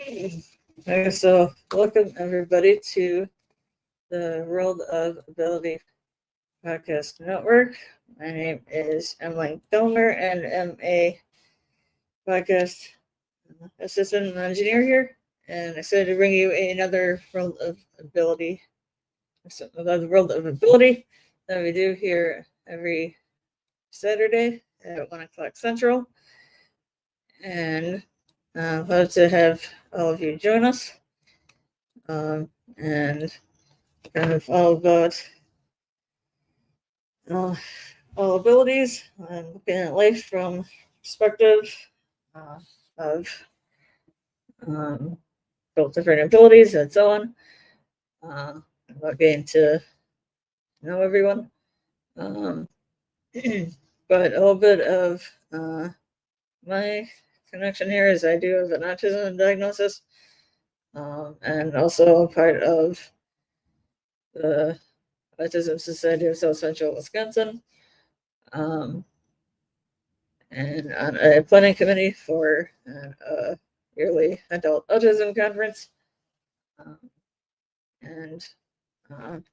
Okay, so welcome everybody to the World of Ability Podcast Network. My name is Emily Filmer and am a podcast assistant and engineer here. And I decided to bring you another World of Ability, the World of Ability that we do here every Saturday at 1 o'clock Central. And love to have all of you join us. And kind of all about all abilities and looking at life from perspective of both different abilities and so on. About getting to know everyone. But a little bit of my connection here is I do have an autism diagnosis, and also part of the Autism Society of South Central Wisconsin, and on a planning committee for a yearly adult autism conference, and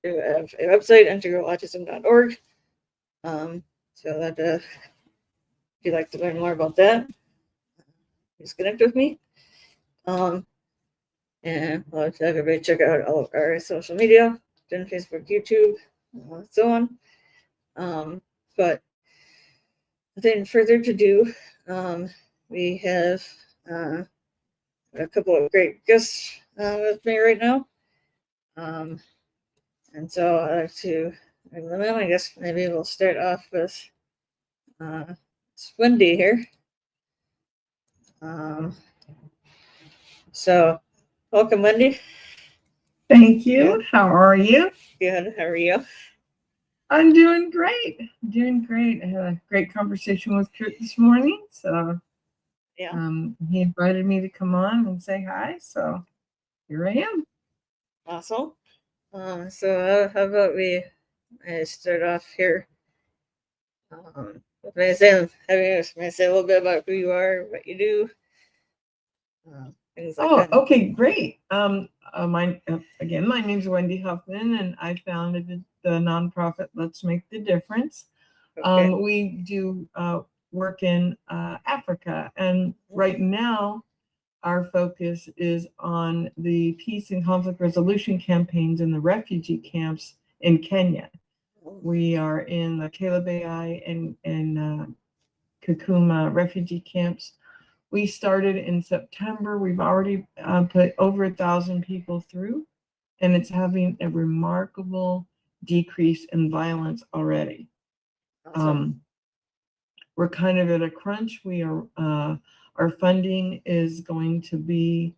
do have a website, integralautism.org. So that if you'd like to learn more about that, please connect with me. And I'd like to have everybody check out all of our social media, Facebook, YouTube, and so on. But without further to do, we have a couple of great guests with me right now. And so I'd like to bring them in. I guess maybe we'll start off with Wendy here. So welcome, Wendy. Thank you. How are you? Good. How are you? I'm doing great. I had a great conversation with Kurt this morning. So yeah, he invited me to come on and say hi. So here I am. Awesome. So how about we start off here? May I say a little bit about who you are, what you do, things like that. Okay, great. My name is Wendy Huffman, and I founded the nonprofit Let's Make the Difference. Okay. We do work in Africa, and right now our focus is on the peace and conflict resolution campaigns in the refugee camps in Kenya. We are in the Kalebai and Kakuma refugee camps. We started in September. We've already put over 1,000 people through, and it's having a remarkable decrease in violence already. Awesome. We're kind of at a crunch. We are our funding is going to be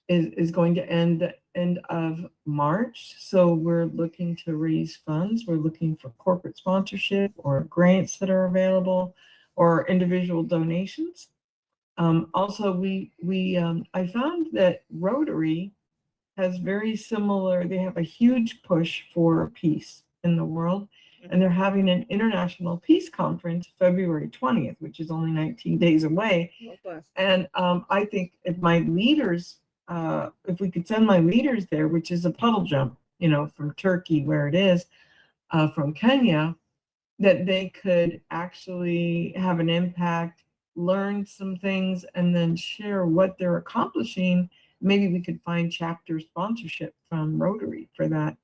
is going to end of March. So we're looking to raise funds. We're looking for corporate sponsorship or grants that are available or individual donations. Also, I found that Rotary has very similar, they have a huge push for peace in the world, and they're having an international peace conference February 20th, which is only 19 days away. Okay. And I think if my leaders, if we could send my leaders there, which is a puddle jump, from Turkey where it is, from Kenya, that they could actually have an impact, learn some things, and then share what they're accomplishing. Maybe we could find chapter sponsorship from Rotary for that.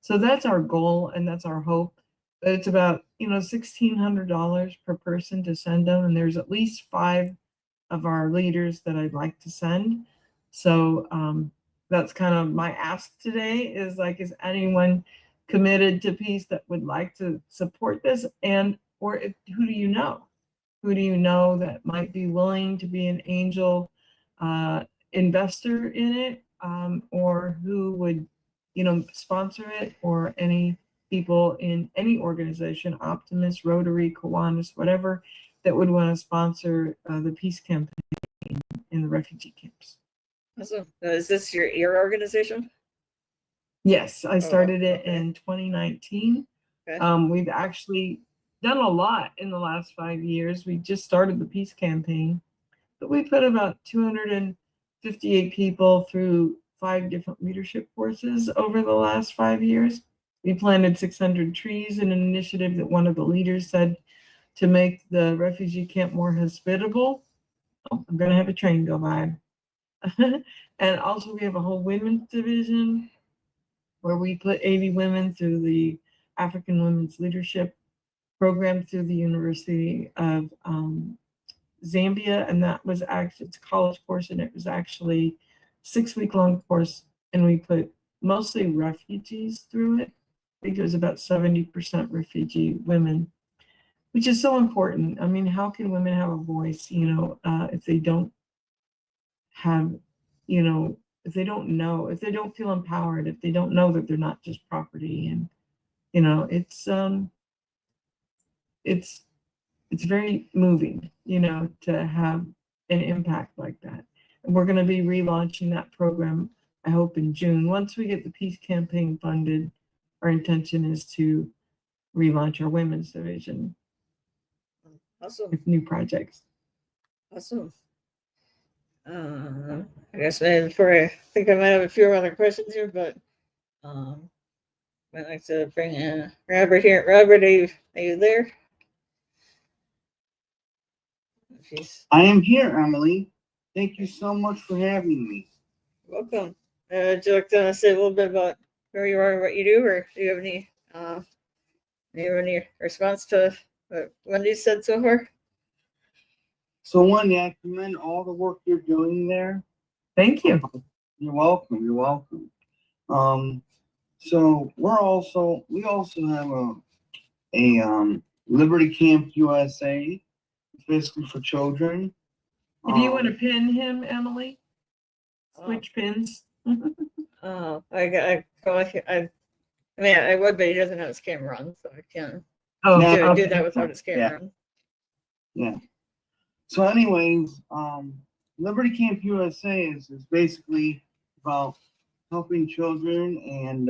So that's our goal and that's our hope. But it's about, $1,600 per person to send them. And there's at least 5 of our leaders that I'd like to send. So that's kind of my ask today is anyone committed to peace that would like to support this? Or who do you know? Who do you know that might be willing to be an angel investor in it, or who would, sponsor it, or any people in any organization, Optimist, Rotary, Kiwanis, whatever, that would want to sponsor the peace campaign in the refugee camps. Awesome. Is this your organization? Yes, I started it in 2019. Okay. We've actually done a lot in the last 5 years. We just started the peace campaign, but we put about 58 people through 5 different leadership courses over the last 5 years. We planted 600 trees, an initiative that one of the leaders said to make the refugee camp more hospitable. Oh, I'm going to have a train go by. And also we have a whole women's division where we put 80 women through the African Women's Leadership Program through the University of Zambia. And that was actually, it's a college course, and it was actually 6-week-long course. And we put mostly refugees through it. I think it was about 70% refugee women, which is so important. I mean, how can women have a voice, if they don't have, if they don't know, if they don't feel empowered, if they don't know that they're not just property. And, it's very moving, to have an impact like that. And we're going to be relaunching that program, I hope, in June. Once we get the peace campaign funded, our intention is to relaunch our women's division. Awesome. With new projects. Awesome. I guess maybe before I think I might have a few other questions here, but I'd like to bring in Robert here. Robert, are you there? I am here, Emily. Thank you so much for having me. Welcome. Would you like to say a little bit about who you are and what you do, or do you have any response to what Wendy said so far? So, Wendy, I commend all the work you're doing there. Thank you. You're welcome. You're welcome. So we also have a Liberty Camp USA. It's basically for children. If you want to pin him, Emily, switch pins. I would, but he doesn't have his camera on, so I can't do that without his camera on. Yeah. So, anyways, Liberty Camp USA is basically about helping children, and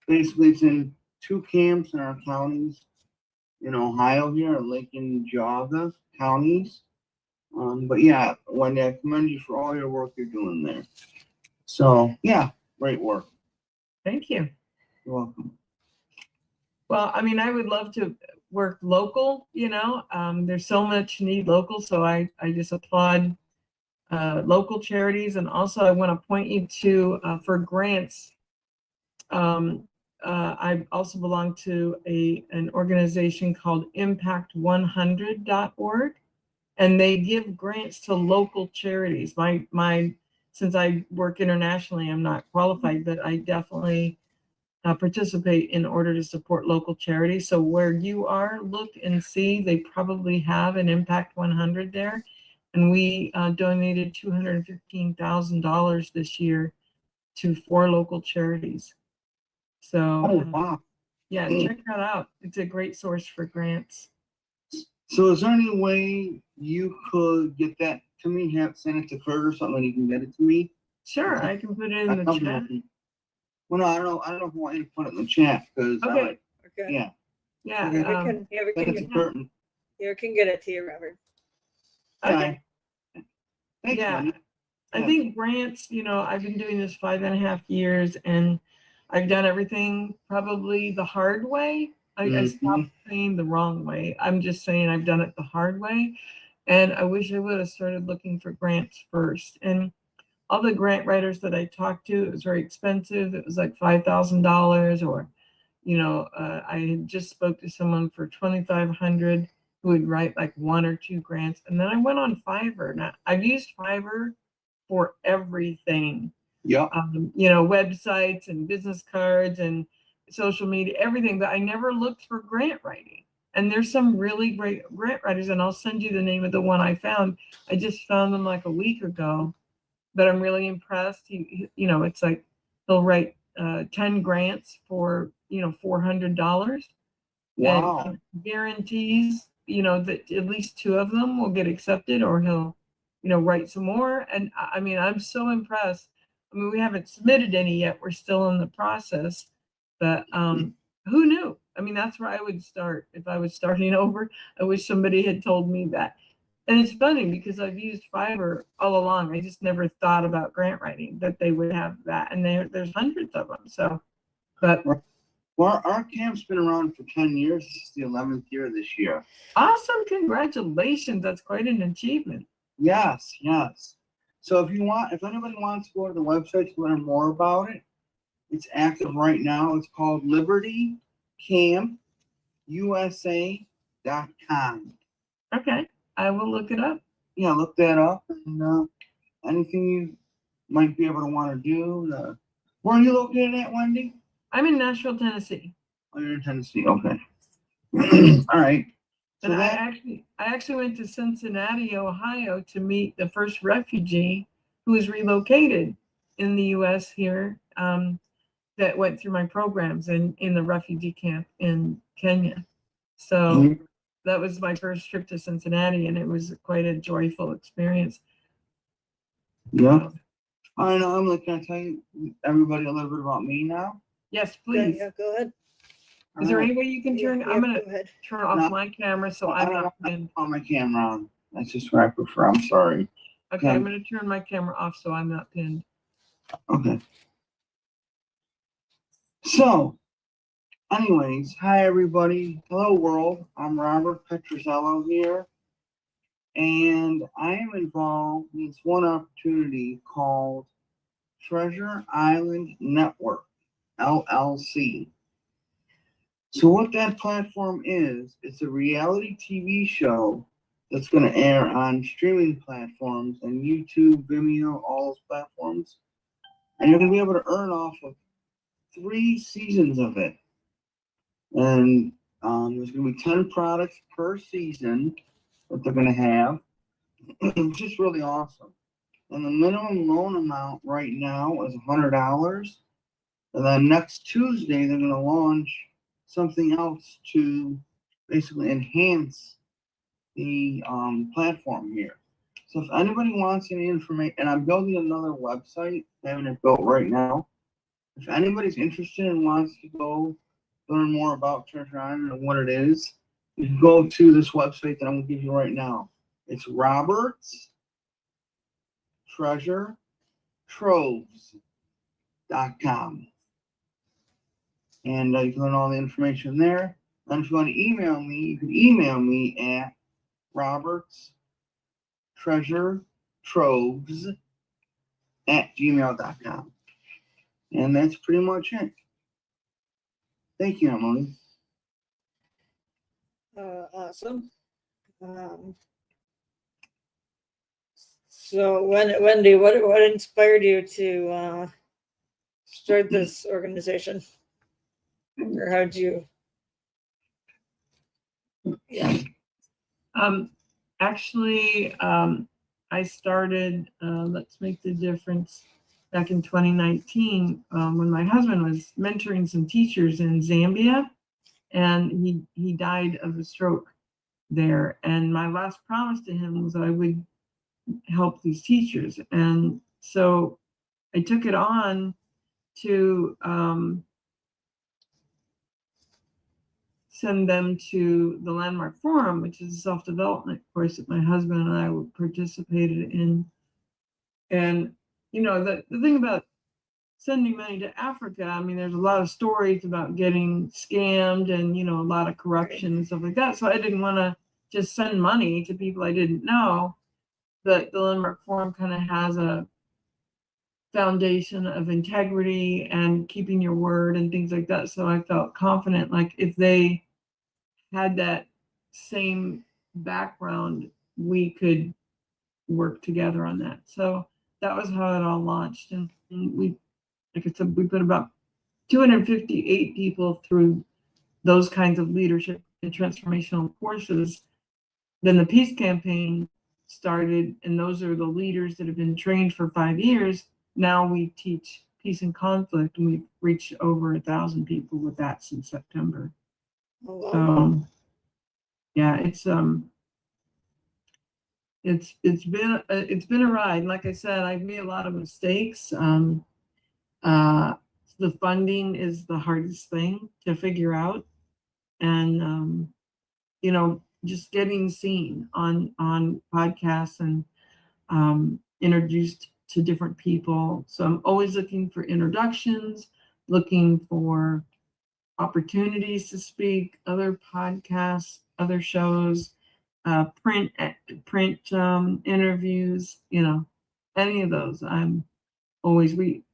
basically it's in 2 camps in our counties in Ohio here, Lincoln and Geauga counties. But yeah, Wendy, I commend you for all your work you're doing there. So yeah, great work. Thank you. You're welcome. Well, I mean, I would love to work local, there's so much need local. So I just applaud local charities. And also I want to point you to, for grants, I also belong to an organization called impact100.org, and they give grants to local charities. Since I work internationally, I'm not qualified, but I definitely participate in order to support local charities. So where you are, look and see, they probably have an Impact 100 there. And we donated $215,000 this year to 4 local charities. So yeah, check that out. It's a great source for grants. So is there any way you could get that to me, send it to Kurt or something, and you can get it to me? Sure, I can put it in the chat. Well, no, I don't know if I want you to put it in the chat, because Okay. Yeah, we can get it to you, Robert. Okay. Thanks, Yeah. Wendy. I think grants, I've been doing this 5.5 years, and I've done everything probably the hard way. I stopped saying the wrong way. I'm just saying I've done it the hard way. And I wish I would have started looking for grants first. And all the grant writers that I talked to, it was very expensive. It was like $5,000, or, I had just spoke to someone for $2,500 who would write like 1 or 2 grants. And then I went on Fiverr. Now I've used Fiverr for everything. Yeah. Websites and business cards and social media, everything, but I never looked for grant writing. And there's some really great grant writers, and I'll send you the name of the one I found. I just found them like a week ago, but I'm really impressed. It's like he'll write 10 grants for, $400. Wow. And guarantees, that at least 2 of them will get accepted, or he'll, write some more. And I mean, I'm so impressed. I mean, we haven't submitted any yet. We're still in the process, but who knew? I mean, that's where I would start if I was starting over. I wish somebody had told me that. And it's funny because I've used Fiverr all along. I just never thought about grant writing, that they would have that. And there's hundreds of them. So, but Well, our camp's been around for 10 years. This is the 11th year this year. awesome. Congratulations. That's quite an achievement. Yes, yes. So if anybody wants to go to the website to learn more about it, it's active right now. It's called libertycampusa.com. Okay. I will look it up. Yeah, look that up. And anything you might be able to want to do. Where are you located at, Wendy? I'm in Nashville, Tennessee. Oh, you're in Tennessee. Okay. All right. So And that, I actually went to Cincinnati, Ohio to meet the first refugee who was relocated in the U.S. here, that went through my programs in the refugee camp in Kenya. So that was my first trip to Cincinnati, and it was quite a joyful experience. yeah. All right, now I'm going to tell you everybody a little bit about me now. Yes, please. Yeah, go ahead. Is there any way you can turn? Yeah, I'm going go to ahead. turn off No. my camera so I I'm don't not want pinned. on my camera on. That's just what I prefer. I'm sorry. Okay, I'm going to turn my camera off so I'm not pinned. Okay. So, anyways, hi everybody. Hello world. I'm Robert Petruziello here. And I am involved in this one opportunity called Treasure Island Network, LLC. So what that platform is, it's a reality TV show that's going to air on streaming platforms and YouTube, Vimeo, all those platforms. And you're going to be able to earn off of 3 seasons of it. And there's going to be 10 products per season that they're going to have, which is really awesome. And the minimum loan amount right now is $100. And then next Tuesday, they're going to launch something else to basically enhance the platform here. So if anybody wants any information, and I'm building another website, having it built right now. If anybody's interested and wants to go learn more about Treasure Island and what it is, you can go to this website that I'm going to give you right now. It's robertstreasuretroves.com. And you can learn all the information there. And if you want to email me, you can email me at robertstreasuretroves@gmail.com. And that's pretty much it. Thank you, Emily. Awesome. So, Wendy, what inspired you to start this organization, or how'd you? Yeah. Actually, I started Let's Make the Difference back in 2019 when my husband was mentoring some teachers in Zambia, and he died of a stroke there. And my last promise to him was that I would help these teachers. And so I took it on to send them to the Landmark Forum, which is a self-development course that my husband and I participated in. And, the thing about sending money to Africa, I mean, there's a lot of stories about getting scammed and, a lot of corruption and stuff like that. So I didn't want to just send money to people I didn't know. But the Landmark Forum kind of has a foundation of integrity and keeping your word and things like that. So I felt confident, like if they had that same background, we could work together on that. So that was how it all launched. And we, like I said, we put about 258 people through those kinds of leadership and transformational courses. Then the peace campaign started, and those are the leaders that have been trained for 5 years. Now we teach peace and conflict, and we've reached over 1,000 people with that since September. Oh, wow. So, yeah, it's been a ride. Like I said, I've made a lot of mistakes. The funding is the hardest thing to figure out, and just getting seen on podcasts and introduced to different people. So I'm always looking for introductions, looking for opportunities to speak, other podcasts, other shows, print interviews, any of those. I'm always, we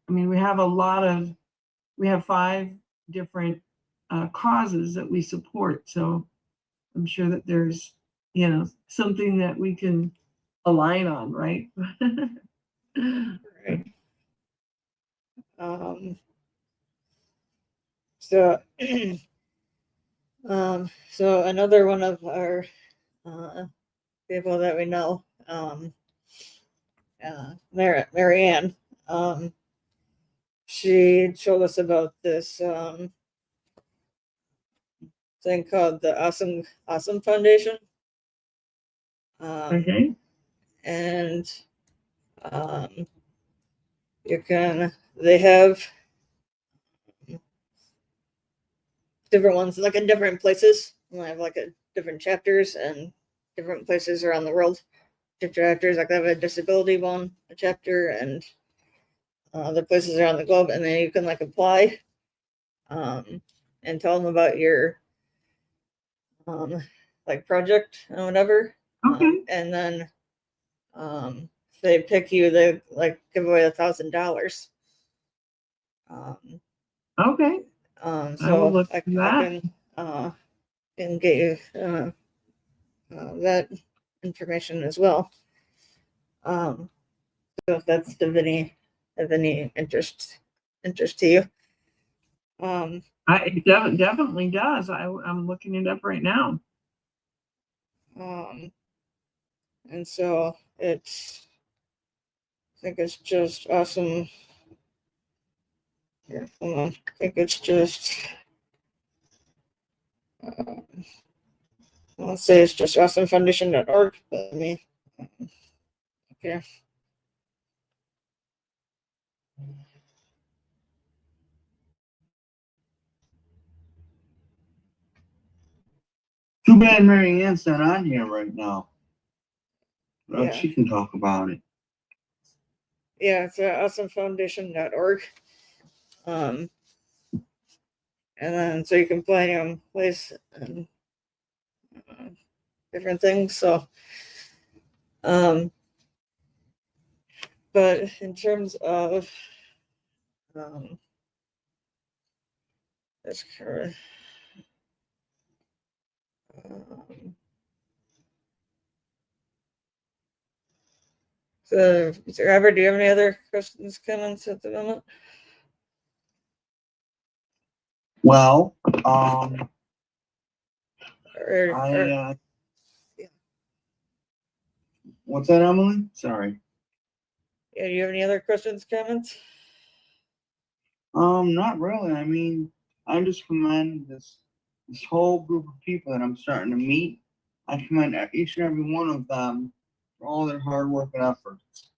have 5 different causes that we support. So I'm sure that there's, something that we can align on, right? Right. So, so another one of our people that we know, Marianne, she told us about this thing called the Awesome Foundation. Okay. And they have different ones, like in different places. They have like different chapters and different places around the world. Chapters, like they have a disability one, a chapter, and other places around the globe, and then you can like apply and tell them about your like project and whatever. Okay. And then if they pick you, they like give away $1,000. Okay. So I can get you that information as well. So if that's of any interest to you. It definitely does. I'm looking it up right now. And so I think it's just awesome. Here, hold on. I think it's just, let's say it's just awesomefoundation.org, but let me, okay. Too bad Mary Ann's not on here right now. Well, Yeah. she can talk about it. Yeah, it's awesomefoundation.org. And then so you can plan your own place and different things. So, but in terms of that's correct. So, Robert, do you have any other questions, comments at the moment? Well, Yeah. What's that, Emily? Sorry. Yeah, do you have any other questions, comments? Not really. I mean, I just commend this whole group of people that I'm starting to meet. I commend each and every one of them for all their hard work and efforts.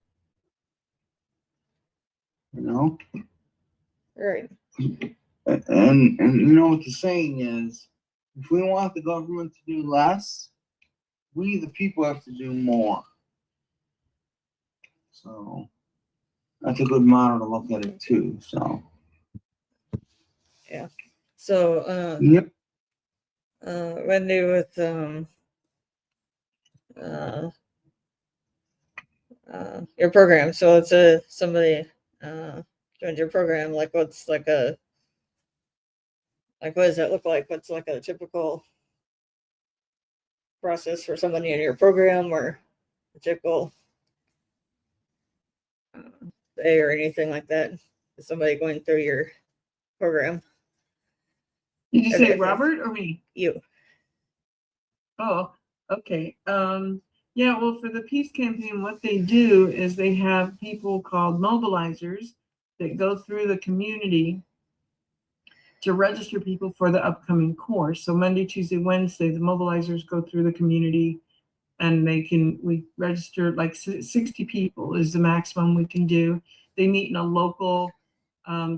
You know? Right. And you know what the saying is, if we want the government to do less, we the people have to do more. So that's a good motto to look at it too. So Yeah. So yep. Wendy with your program. So it's somebody joined your program. Like what's like what does that look like? What's like a typical process for somebody in your program, or a typical day or anything like that? Is somebody going through your program? Did you say Robert or me? You. Oh, okay. Yeah, well, for the peace campaign, what they do is they have people called mobilizers that go through the community to register people for the upcoming course. So Monday, Tuesday, Wednesday, the mobilizers go through the community and we register like 60 people is the maximum we can do. They meet in a local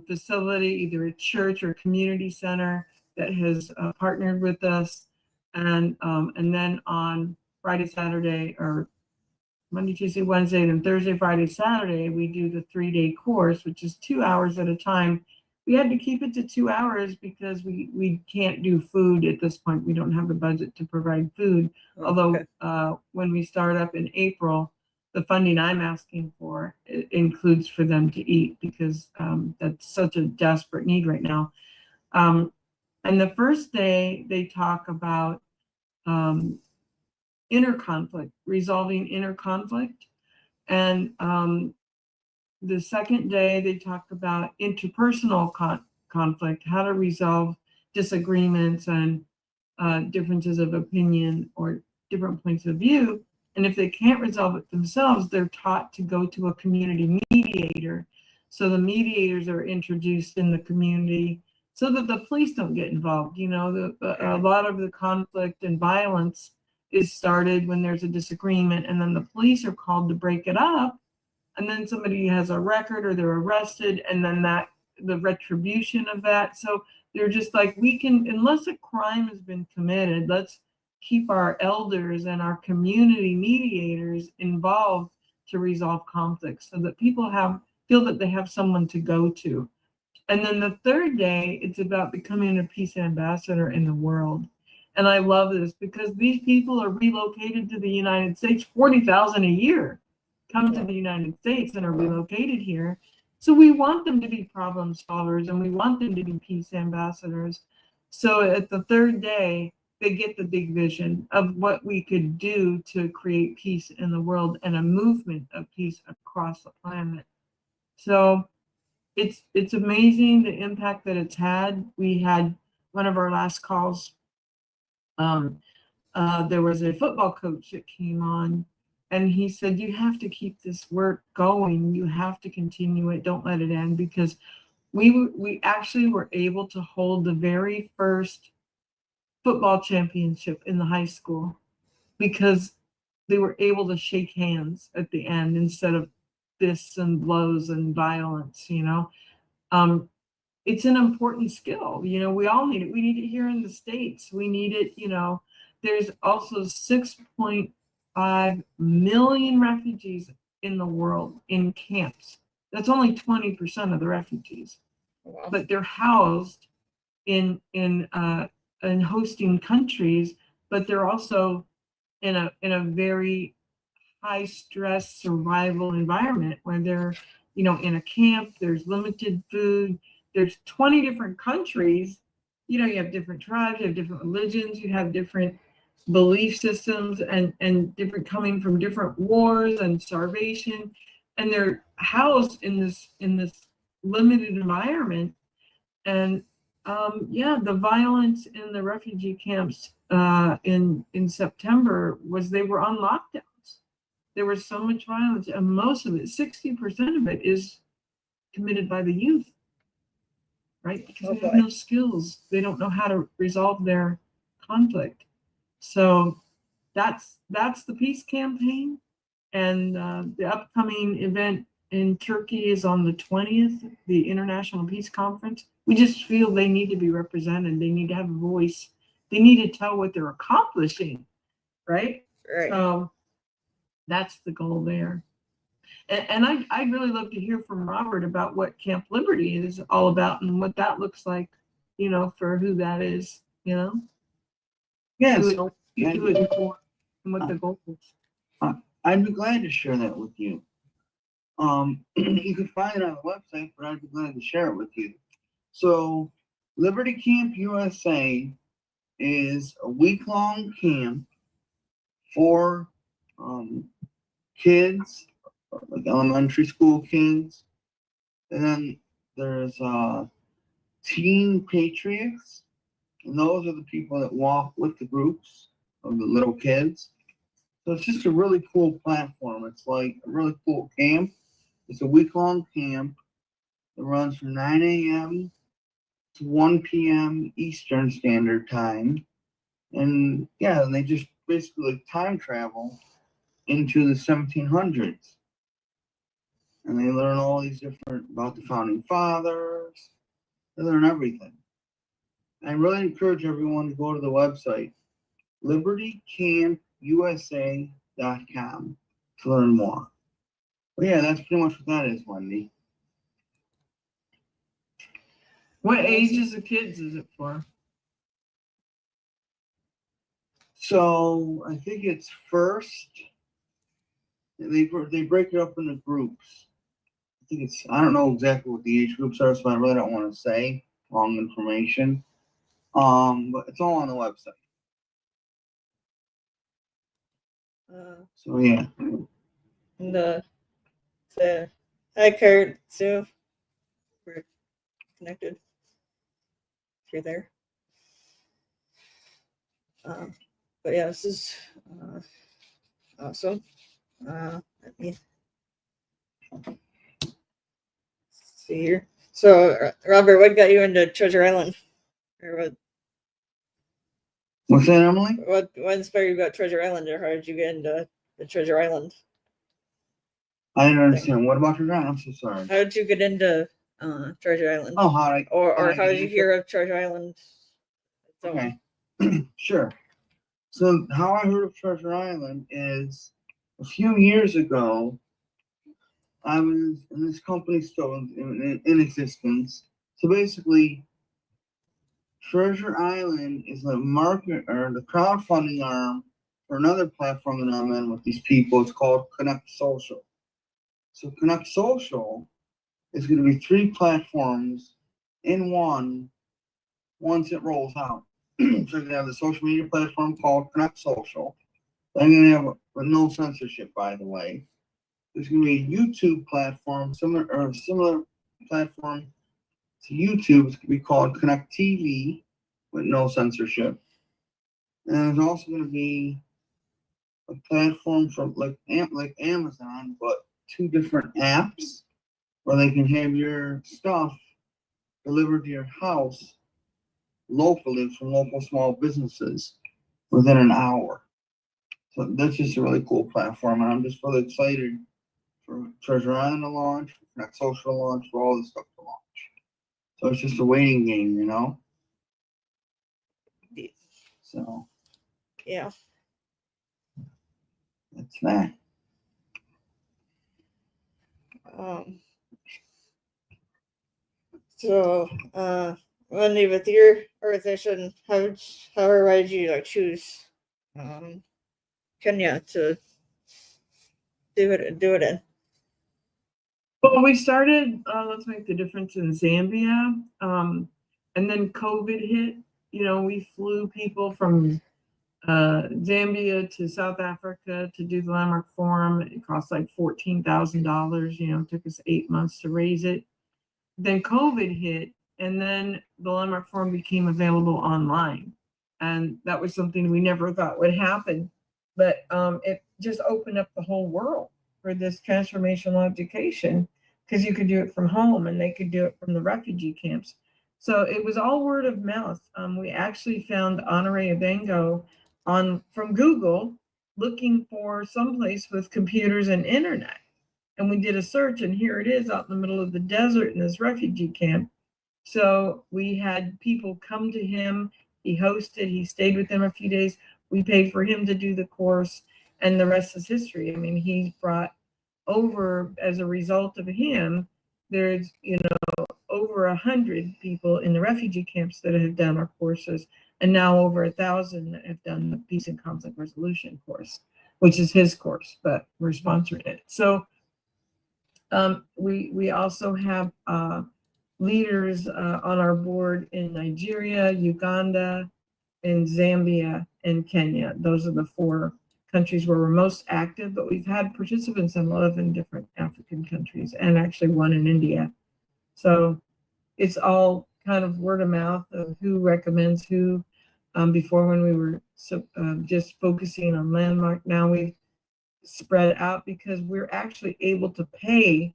facility, either a church or a community center that has partnered with us. And then on Friday, Saturday, or Monday, Tuesday, Wednesday, then Thursday, Friday, Saturday, we do the 3-day course, which is 2 hours at a time. We had to keep it to 2 hours because we can't do food at this point. We don't have the budget to provide food. Oh, Although okay. when we start up in April, the funding I'm asking for includes for them to eat, because that's such a desperate need right now. And the first day they talk about inner conflict, resolving inner conflict. And the second day they talk about interpersonal conflict, how to resolve disagreements and differences of opinion or different points of view. And if they can't resolve it themselves, they're taught to go to a community mediator. So the mediators are introduced in the community so that the police don't get involved. You know, a lot of the conflict and violence is started when there's a disagreement, and then the police are called to break it up. And then somebody has a record or they're arrested, and then the retribution of that. So they're just like, we can, unless a crime has been committed, let's keep our elders and our community mediators involved to resolve conflicts, so that people feel that they have someone to go to. And then the third day, it's about becoming a peace ambassador in the world. And I love this because these people are relocated to the United States, 40,000 a year come to the United States and are relocated here. So we want them to be problem solvers, and we want them to be peace ambassadors. So at the third day, they get the big vision of what we could do to create peace in the world and a movement of peace across the planet. So it's amazing the impact that it's had. We had one of our last calls. There was a football coach that came on, and he said, you have to keep this work going. You have to continue it. Don't let it end, because we actually were able to hold the very first football championship in the high school because they were able to shake hands at the end instead of fists and blows and violence, you know. It's an important skill. You know, we all need it. We need it here in the States. We need it, you know. There's also 6.5 million refugees in the world in camps. That's only 20% of the refugees. Wow. But they're housed in hosting countries, but they're also in a very high stress survival environment where they're, you know, in a camp. There's limited food. There's 20 different countries. You know, you have different tribes, you have different religions, you have different belief systems, and different, coming from different wars and starvation, and they're housed in this limited environment. And the violence in the refugee camps in September was they were on lockdowns. There was so much violence, and most of it, 60% of it, is committed by the youth, right? Because they have no skills. They don't know how to resolve their conflict. So that's the peace campaign. And the upcoming event in Turkey is on the 20th, the International Peace Conference. We just feel they need to be represented. They need to have a voice. They need to tell what they're accomplishing, right? Right. So that's the goal there. And I'd really love to hear from Robert about what Camp Liberty is all about and what that looks like, you know, for who that is, you know? Yeah, Who so it for and what the goal is. I'd be glad to share that with you. You can find it on the website, but I'd be glad to share it with you. So, Liberty Camp USA is a week-long camp for kids, like elementary school kids. And then there's teen patriots, and those are the people that walk with the groups of the little kids. So it's just a really cool platform. It's like a really cool camp. It's a week-long camp. It runs from 9 a.m. to 1 p.m. Eastern Standard Time. And yeah, they just basically time travel into the 1700s. And they learn all these different, about the founding fathers. They learn everything. I really encourage everyone to go to the website libertycampusa.com to learn more. But yeah, that's pretty much what that is, Wendy. What ages of kids is it for? So I think it's first. They break it up into groups. I don't know exactly what the age groups are, so I really don't want to say wrong information. But it's all on the website. So yeah. The iCard, so we're connected. If you're there. But yeah, this is awesome. Let me see here. So, Robert, what got you into Treasure Island? Or What's that, Emily? what inspired you about Treasure Island, or how did you get into the Treasure Island? I didn't understand. What about your I'm so sorry. How did you get into Treasure Island? Oh, how did you hear of Treasure Island? Okay. Sure. So how I heard of Treasure Island is a few years ago, I was in this company still in existence. So basically, Treasure Island is the market or the crowdfunding arm for another platform that I'm in with these people. It's called Connect Social. So Connect Social is going to be 3 platforms in one once it rolls out. So you're going to have the social media platform called Connect Social. Then you're going to have with no censorship, by the way. There's going to be a YouTube platform, similar platform to YouTube. It's going to be called Connect TV with no censorship. And there's also going to be a platform from like Amazon, but 2 different apps where they can have your stuff delivered to your house locally from local small businesses within an hour. So that's just a really cool platform, and I'm just really excited for Treasure Island to launch, for Connect Social to launch, for all this stuff to launch. So it's just a waiting game, you know? So Yeah. that's that. So, Wendy, with your organization, how or why did you choose Kenya to do it in? Well, we started Let's Make the Difference in Zambia, and then COVID hit. We flew people from Zambia to South Africa to do the Landmark Forum. It cost like $14,000. It took us 8 months to raise it. Then COVID hit, and then the Landmark Forum became available online, and that was something we never thought would happen. But it just opened up the whole world for this transformational education, because you could do it from home and they could do it from the refugee camps. So it was all word of mouth. We actually found Honore Abengo from Google looking for someplace with computers and internet. And we did a search, and here it is out in the middle of the desert in this refugee camp. So we had people come to him. He hosted, he stayed with them a few days. We paid for him to do the course, and the rest is history. I mean, he brought over, as a result of him, there's, over 100 people in the refugee camps that have done our courses, and now over 1,000 that have done the Peace and Conflict Resolution course, which is his course, but we're sponsoring it. So we also have leaders on our board in Nigeria, Uganda, and Zambia, and Kenya. Those are the 4 countries where we're most active, but we've had participants in 11 different African countries, and actually 1 in India. So it's all kind of word of mouth of who recommends who. Before, when we were just focusing on Landmark, now we've spread out because we're actually able to pay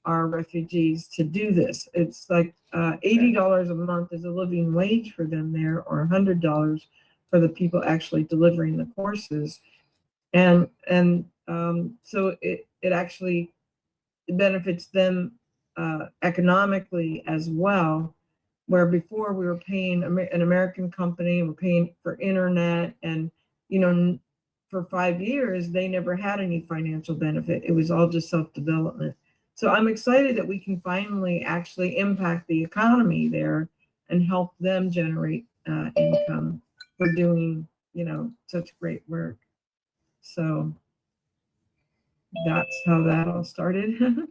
our refugees to do this. It's like $80 a month is a living wage for them there, or $100 for the people actually delivering the courses. And so it actually benefits them economically as well, where before we were paying an American company, we're paying for internet and for 5 years, they never had any financial benefit. It was all just self-development. So I'm excited that we can finally actually impact the economy there and help them generate income for doing, such great work. So that's how that all started.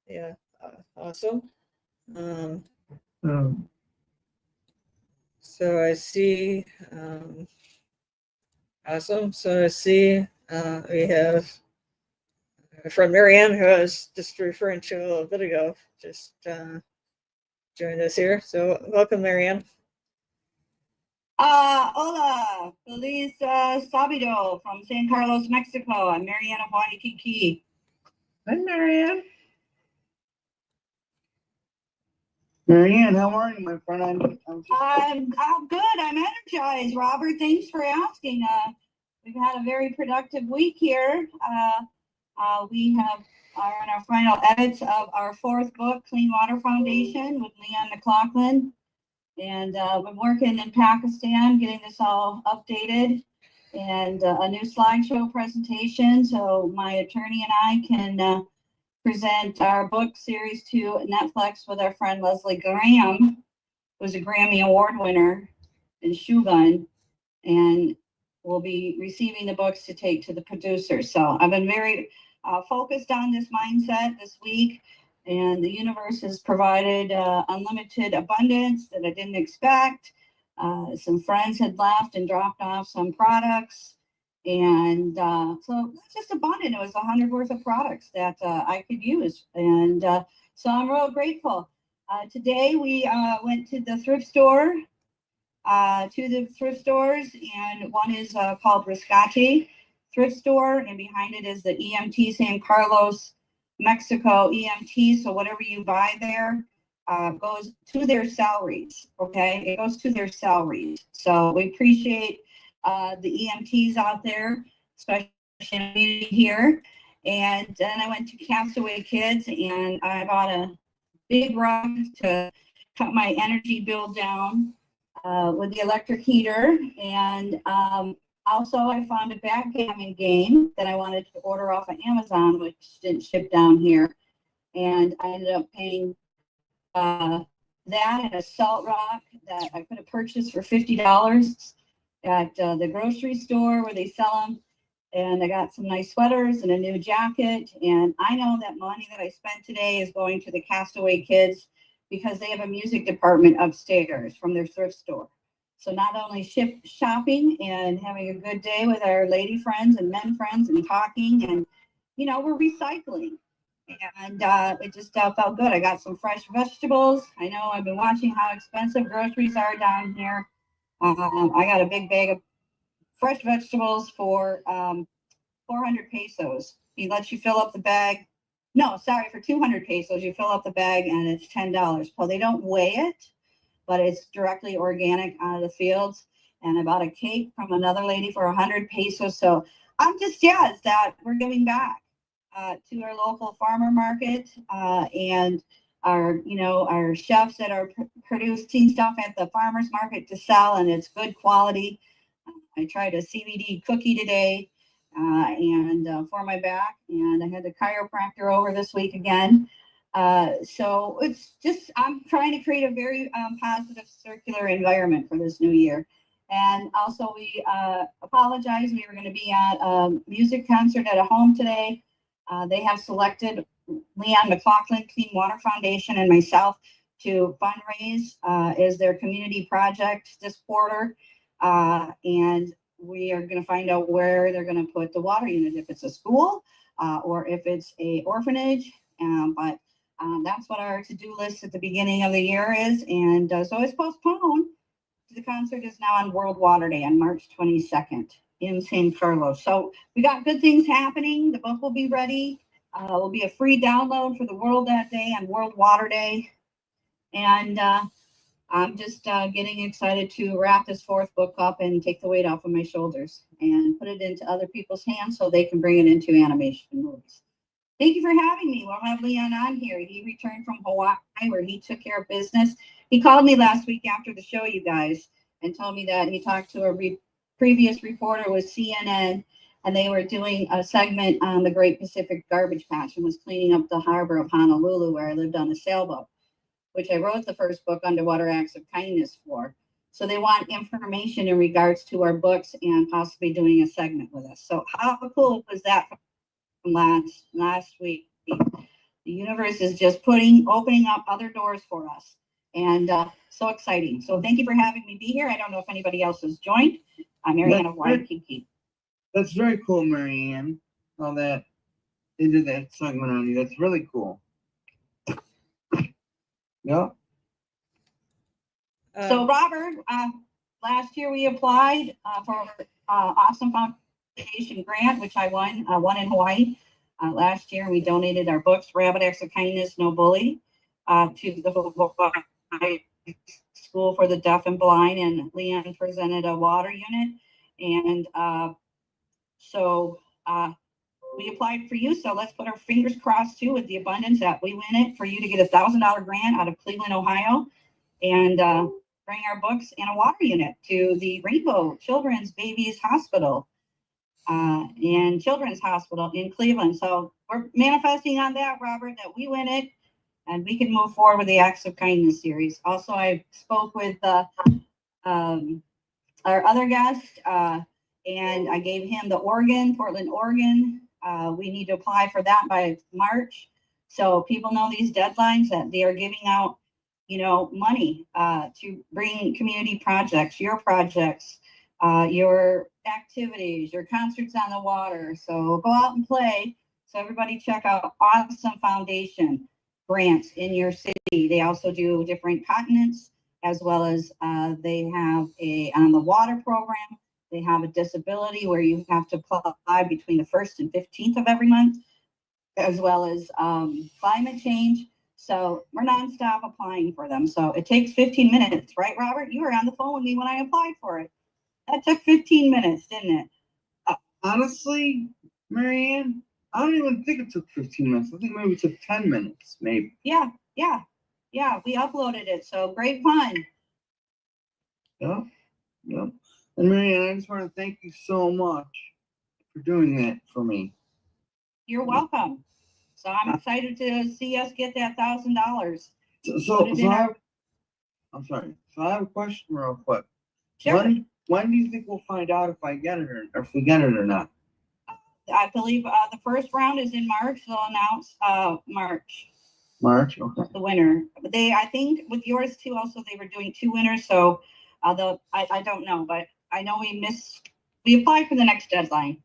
Yeah, awesome. Um, So I see, awesome. So I see we have from Marianne, who I was just referring to a little bit ago, just joined us here. So welcome, Marianne. Hola, Feliz Sabido from San Carlos, Mexico. I'm Mariana Waikiki. Hi, Marianne. Marianne, how are you, my friend? I'm good. I'm energized, Robert. Thanks for asking. We've had a very productive week here. We are in our final edits of our 4th book, Clean Water Foundation, with Leon McLaughlin. And been working in Pakistan, getting this all updated, and a new slideshow presentation. So my attorney and I can present our book series to Netflix with our friend Leslie Graham, who's a Grammy Award winner in Shogun, and we'll be receiving the books to take to the producers. So I've been very focused on this mindset this week. And the universe has provided unlimited abundance that I didn't expect. Some friends had left and dropped off some products. And so it's just abundant. It was 100 worth of products that I could use. And so I'm real grateful. Today we went to the thrift store, and one is called Riscati Thrift Store. And behind it is the EMT San Carlos Mexico EMT. So whatever you buy there goes to their salaries. Okay, it goes to their salaries. So we appreciate the EMTs out there, especially here. And then I went to Castaway Kids, and I bought a big rug to cut my energy bill down with the electric heater. And also, I found a backgammon game that I wanted to order off of Amazon, which didn't ship down here. And I ended up paying that and a salt rock that I could have purchased for $50 at the grocery store where they sell them. And I got some nice sweaters and a new jacket. And I know that money that I spent today is going to the Castaway Kids because they have a music department upstairs from their thrift store. So not only shopping and having a good day with our lady friends and men friends and talking, and we're recycling, and it just felt good. I got some fresh vegetables. I know I've been watching how expensive groceries are down here. I got a big bag of fresh vegetables for 400 pesos. He lets you fill up the bag. No, sorry, for 200 pesos, you fill up the bag and it's $10. So they don't weigh it, but it's directly organic out of the fields. And I bought a cake from another lady for 100 pesos. So I'm just jazzed that we're giving back to our local farmer market and our chefs that are producing stuff at the farmers market to sell, and it's good quality. I tried a CBD cookie today and for my back, and I had the chiropractor over this week again. So it's just, I'm trying to create a very positive circular environment for this new year. And also we apologize. We were going to be at a music concert at a home today. They have selected Leon McLaughlin Clean Water Foundation and myself to fundraise as their community project this quarter. And we are going to find out where they're going to put the water unit, if it's a school or if it's a orphanage. But that's what our to-do list at the beginning of the year is. And so it's postponed. The concert is now on World Water Day on March 22nd in San Carlos. So we got good things happening. The book will be ready. It will be a free download for the world that day on World Water Day. And I'm just getting excited to wrap this 4th book up and take the weight off of my shoulders and put it into other people's hands so they can bring it into animation movies. Thank you for having me. We'll have Leon on here. He returned from Hawaii where he took care of business. He called me last week after the show, you guys, and told me that he talked to a previous reporter was CNN, and they were doing a segment on the Great Pacific Garbage Patch and was cleaning up the harbor of Honolulu, where I lived on a sailboat, which I wrote the first book, Underwater Acts of Kindness, for. So they want information in regards to our books and possibly doing a segment with us. So how cool was that from last week? The universe is just opening up other doors for us, and so exciting. So thank you for having me be here. I don't know if anybody else has joined. I'm Marianne of Waikiki. That's very cool, Marianne. All that they did that segment on you. That's really cool. Yeah. So Robert, last year we applied for Awesome Foundation grant, which I won in Hawaii. Last year we donated our books, Rabbit Acts of Kindness, No Bully, to the Hawaii School for the Deaf and Blind, and Leon presented a water unit. And so we applied for you. So let's put our fingers crossed too, with the abundance that we win it, for you to get $1,000 grant out of Cleveland, Ohio, and bring our books and a water unit to the Rainbow Children's Babies Hospital and Children's Hospital in Cleveland. So we're manifesting on that, Robert, that we win it and we can move forward with the Acts of Kindness series. Also, I spoke with our other guest and I gave him the Portland, Oregon. We need to apply for that by March. So people know these deadlines, that they are giving out, money to bring community projects, your projects, your activities, your concerts on the water. So go out and play. So everybody check out Awesome Foundation grants in your city. They also do different continents, as well as they have on the water program, they have a disability where you have to apply between the 1st and 15th of every month, as well as climate change. So we're nonstop applying for them. So it takes 15 minutes, right, Robert? You were on the phone with me when I applied for it. That took 15 minutes, didn't it? Honestly, Marianne, I don't even think it took 15 minutes. I think maybe it took 10 minutes, maybe. Yeah. We uploaded it. So great fun. Yeah. And Marianne, I just want to thank you so much for doing that for me. You're welcome. So I'm excited to see us get that $1,000. I'm sorry. So I have a question real quick. Sure. When do you think we'll find out if I get it or if we get it or not? I believe the first round is in March. They'll announce March. March, okay. The winner. But I think with yours too, also they were doing 2 winners. So I don't know, but I know we applied for the next deadline.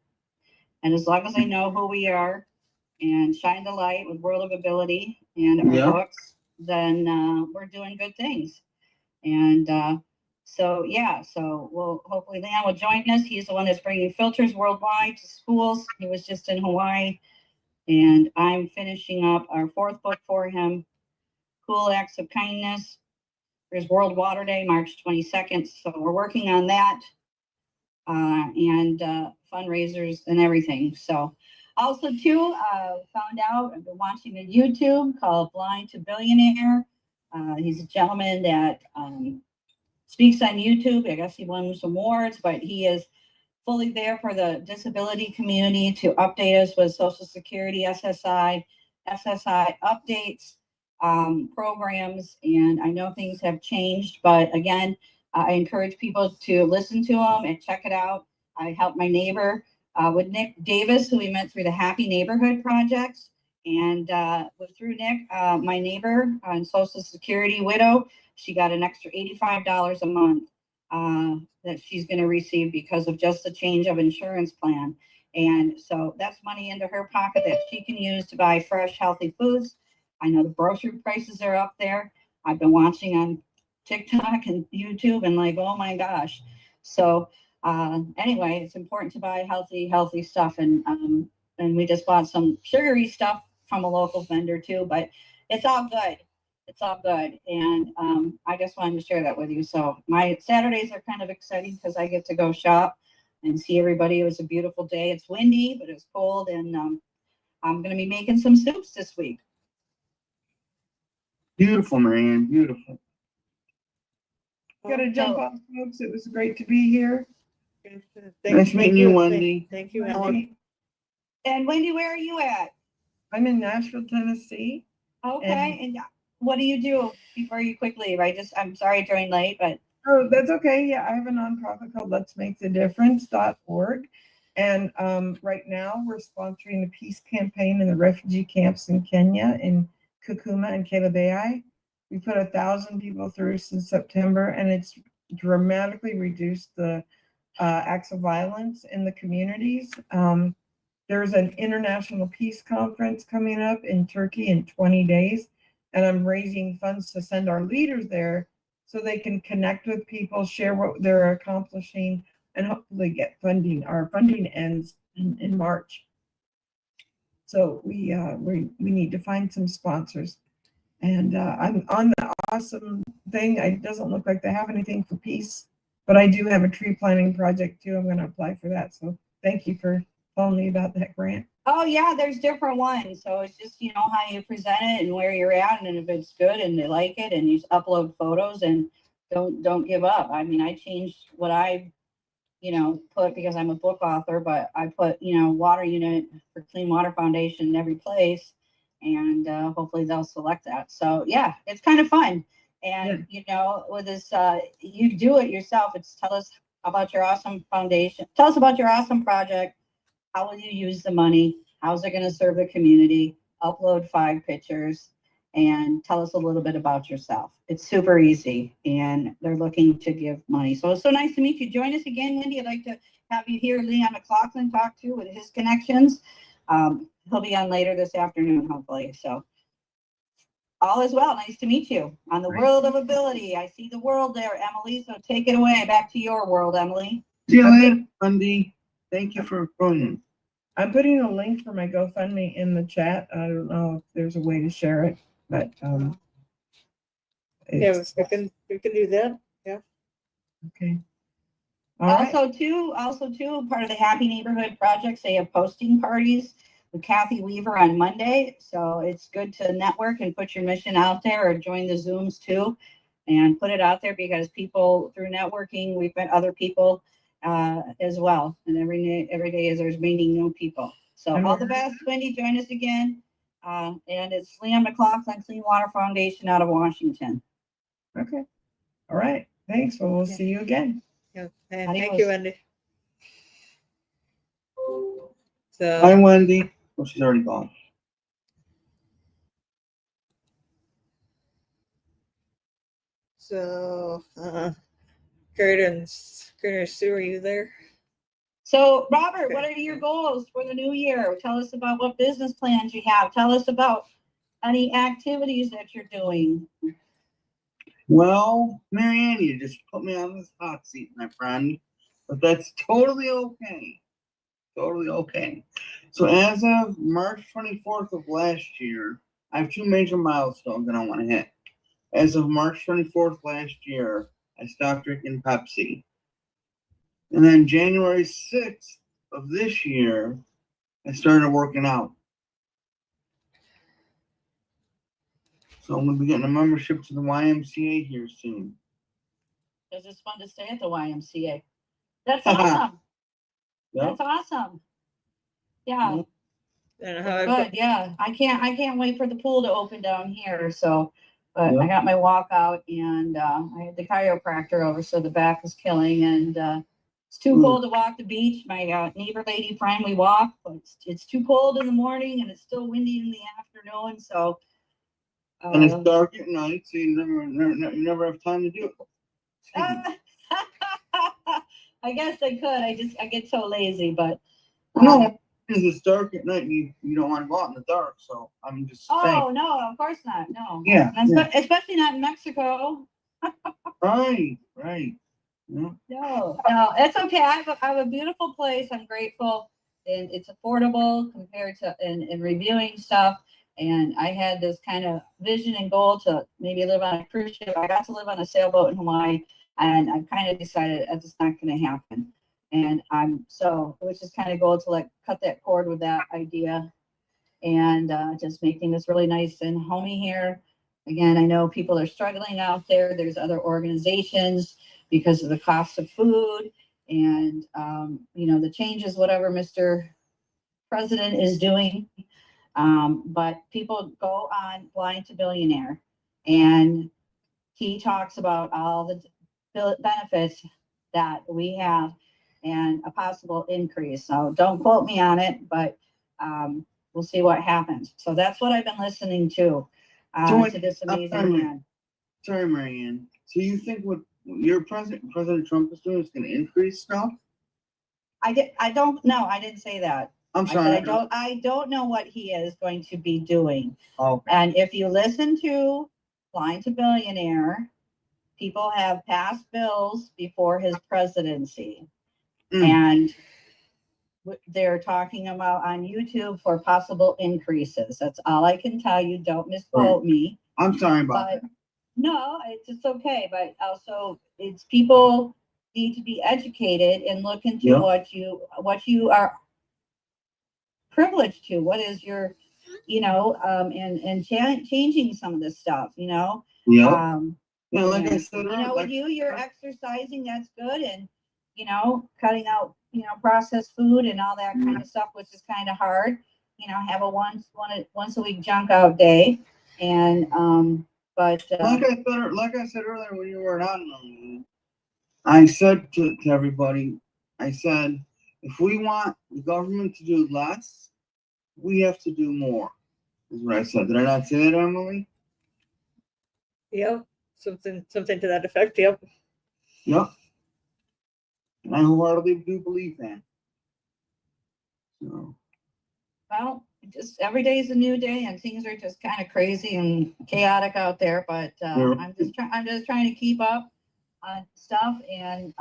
And as long as I know who we are and shine the light with World of Ability and our books, then we're doing good things. And so we'll hopefully Leon will join us. He's the one that's bringing filters worldwide to schools. He was just in Hawaii, and I'm finishing up our 4th book for him, Cool Acts of Kindness. There's World Water Day, March 22nd. So we're working on that and fundraisers and everything. So also too, found out, I've been watching a YouTube called Blind to Billionaire. He's a gentleman that speaks on YouTube. I guess he won some awards, but he is fully there for the disability community to update us with Social Security, SSI updates, programs. And I know things have changed, but again, I encourage people to listen to him and check it out. I helped my neighbor with Nick Davis, who we met through the Happy Neighborhood projects. And through Nick, my neighbor on Social Security widow, she got an extra $85 a month that she's going to receive because of just the change of insurance plan. And so that's money into her pocket that she can use to buy fresh, healthy foods. I know the grocery prices are up there. I've been watching on TikTok and YouTube and like, oh my gosh. So anyway, it's important to buy healthy stuff. And we just bought some sugary stuff from a local vendor too, but it's all good. It's all good. And I just wanted to share that with you. So my Saturdays are kind of exciting because I get to go shop and see everybody. It was a beautiful day. It's windy, but it's cold. And I'm going to be making some soups this week. Beautiful, Marianne. Beautiful. Got to jump off, folks. It was great to be here. Nice meeting you, Wendy. Thank you, Wendy. And Wendy, where are you at? I'm in Nashville, Tennessee. Okay, and what do you do before you quick leave? I'm sorry I joined late, but Oh, that's okay. Yeah, I have a nonprofit called Let's Make the Difference.org. And right now we're sponsoring the peace campaign in the refugee camps in Kenya, in Kakuma and Kelebai. We put 1,000 people through since September, and it's dramatically reduced the acts of violence in the communities. There's an international peace conference coming up in Turkey in 20 days, and I'm raising funds to send our leaders there so they can connect with people, share what they're accomplishing, and hopefully get funding. Our funding ends in March. So we need to find some sponsors. And I'm on the awesome thing. It doesn't look like they have anything for peace, but I do have a tree planting project too. I'm going to apply for that. So thank you for telling me about that grant. oh yeah, there's different ones. So it's just, you know, how you present it and where you're at, and if it's good and they like it, and you just upload photos and don't give up. I mean, I changed what I, you know, put, because I'm a book author, but I put, you know, water unit for Clean Water Foundation in every place, and hopefully they'll select that. So yeah, it's kind of fun. And you know, with this, you do it yourself. It's tell us about your awesome foundation. Tell us about your awesome project. How will you use the money? How's it going to serve the community? Upload 5 pictures and tell us a little bit about yourself. It's super easy, and they're looking to give money. So it's so nice to meet you. Join us again, Wendy. I'd like to have you hear Leon McLaughlin talk to with his connections. He'll be on later this afternoon, hopefully. So all is well. Nice to meet you on the World of Ability. I see the world there, Emily. So take it away. Back to your world, Emily. See you later, Wendy. Thank you for joining. I'm putting a link for my GoFundMe in the chat. I don't know if there's a way to share it, but Yeah, we can do that. Yeah. Okay. All right. Also, too, part of the Happy Neighborhood projects, they have posting parties with Kathy Weaver on Monday. So it's good to network and put your mission out there, or join the Zooms too, and put it out there, because people, through networking, we've met other people as well. And every day as there's meeting new people. So all the best, Wendy. Join us again. And it's Leon McLaughlin, Clean Water Foundation out of Washington. Okay. All right. Thanks. Well, we'll see you again. Yeah. And Adios. thank you, Wendy. Hi, So Wendy. Oh, she's already gone. Curtis, Sue, are you there? So, Robert, Okay. what are your goals for the new year? Tell us about what business plans you have. Tell us about any activities that you're doing. Well, Marianne, you just put me on this hot seat, my friend. But that's totally okay. Totally okay. So as of March 24th of last year, I have 2 major milestones that I want to hit. As of March 24th last year, I stopped drinking Pepsi. And then January 6th of this year, I started working out. So I'm going to be getting a membership to the YMCA here soon. Because it's fun to stay at the YMCA. That's awesome. Yep. That's awesome. Yeah. And how Good. Yeah. I can't wait for the pool to open down here. So, but Yep. I got my walkout, and I had the chiropractor over, so the back is killing, and it's too cold to walk the beach. My neighbor lady friend, we walk, but it's too cold in the morning, and it's still windy in the afternoon. So, And it's dark at night, so you never have time to do it. I guess I could. I get so lazy, but No, because it's dark at night, and you don't want to go out in the dark. So I'm just saying. Oh no, of course not. No. Yeah, And yeah. especially not in Mexico. Right. Yeah. No, it's okay. I have a beautiful place. I'm grateful, and it's affordable compared to in reviewing stuff. And I had this kind of vision and goal to maybe live on a cruise ship. I got to live on a sailboat in Hawaii, and I kind of decided that's not going to happen. And which is kind of goal to like cut that cord with that idea, and just making this really nice and homey here. Again, I know people are struggling out there. There's other organizations because of the cost of food And, the changes, whatever Mr. President is doing. But people go on Blind to Billionaire, and he talks about all the benefits that we have and a possible increase. So don't quote me on it, but we'll see what happens. So that's what I've been listening to this amazing man. Sorry, Marianne. So you think what your President Trump is doing is going to increase stuff? I don't know. I didn't say that. I'm sorry. I don't know what he is going to be doing. Okay. And if you listen to Blind to Billionaire, people have passed bills before his presidency. And they're talking about on YouTube for possible increases. That's all I can tell you. Don't misquote me. I'm sorry about that. No, it's okay. But also, it's people need to be educated and look into what you are privileged to. What is your, and changing some of this stuff, Yeah. Like I said, with you're exercising, that's good, and cutting out processed food and all that kind of stuff, which is kind of hard. Have a once a week junk out day, and but like I said earlier when you were on, I said to everybody, I said, if we want the government to do less, we have to do more. Is what I said. Did I not say that, Emily? Yep. Something to that effect. Yep. Yep. And I wholeheartedly do believe that. So. Well, just every day is a new day, and things are just kind of crazy and chaotic out there. But I'm just trying to keep up on stuff, and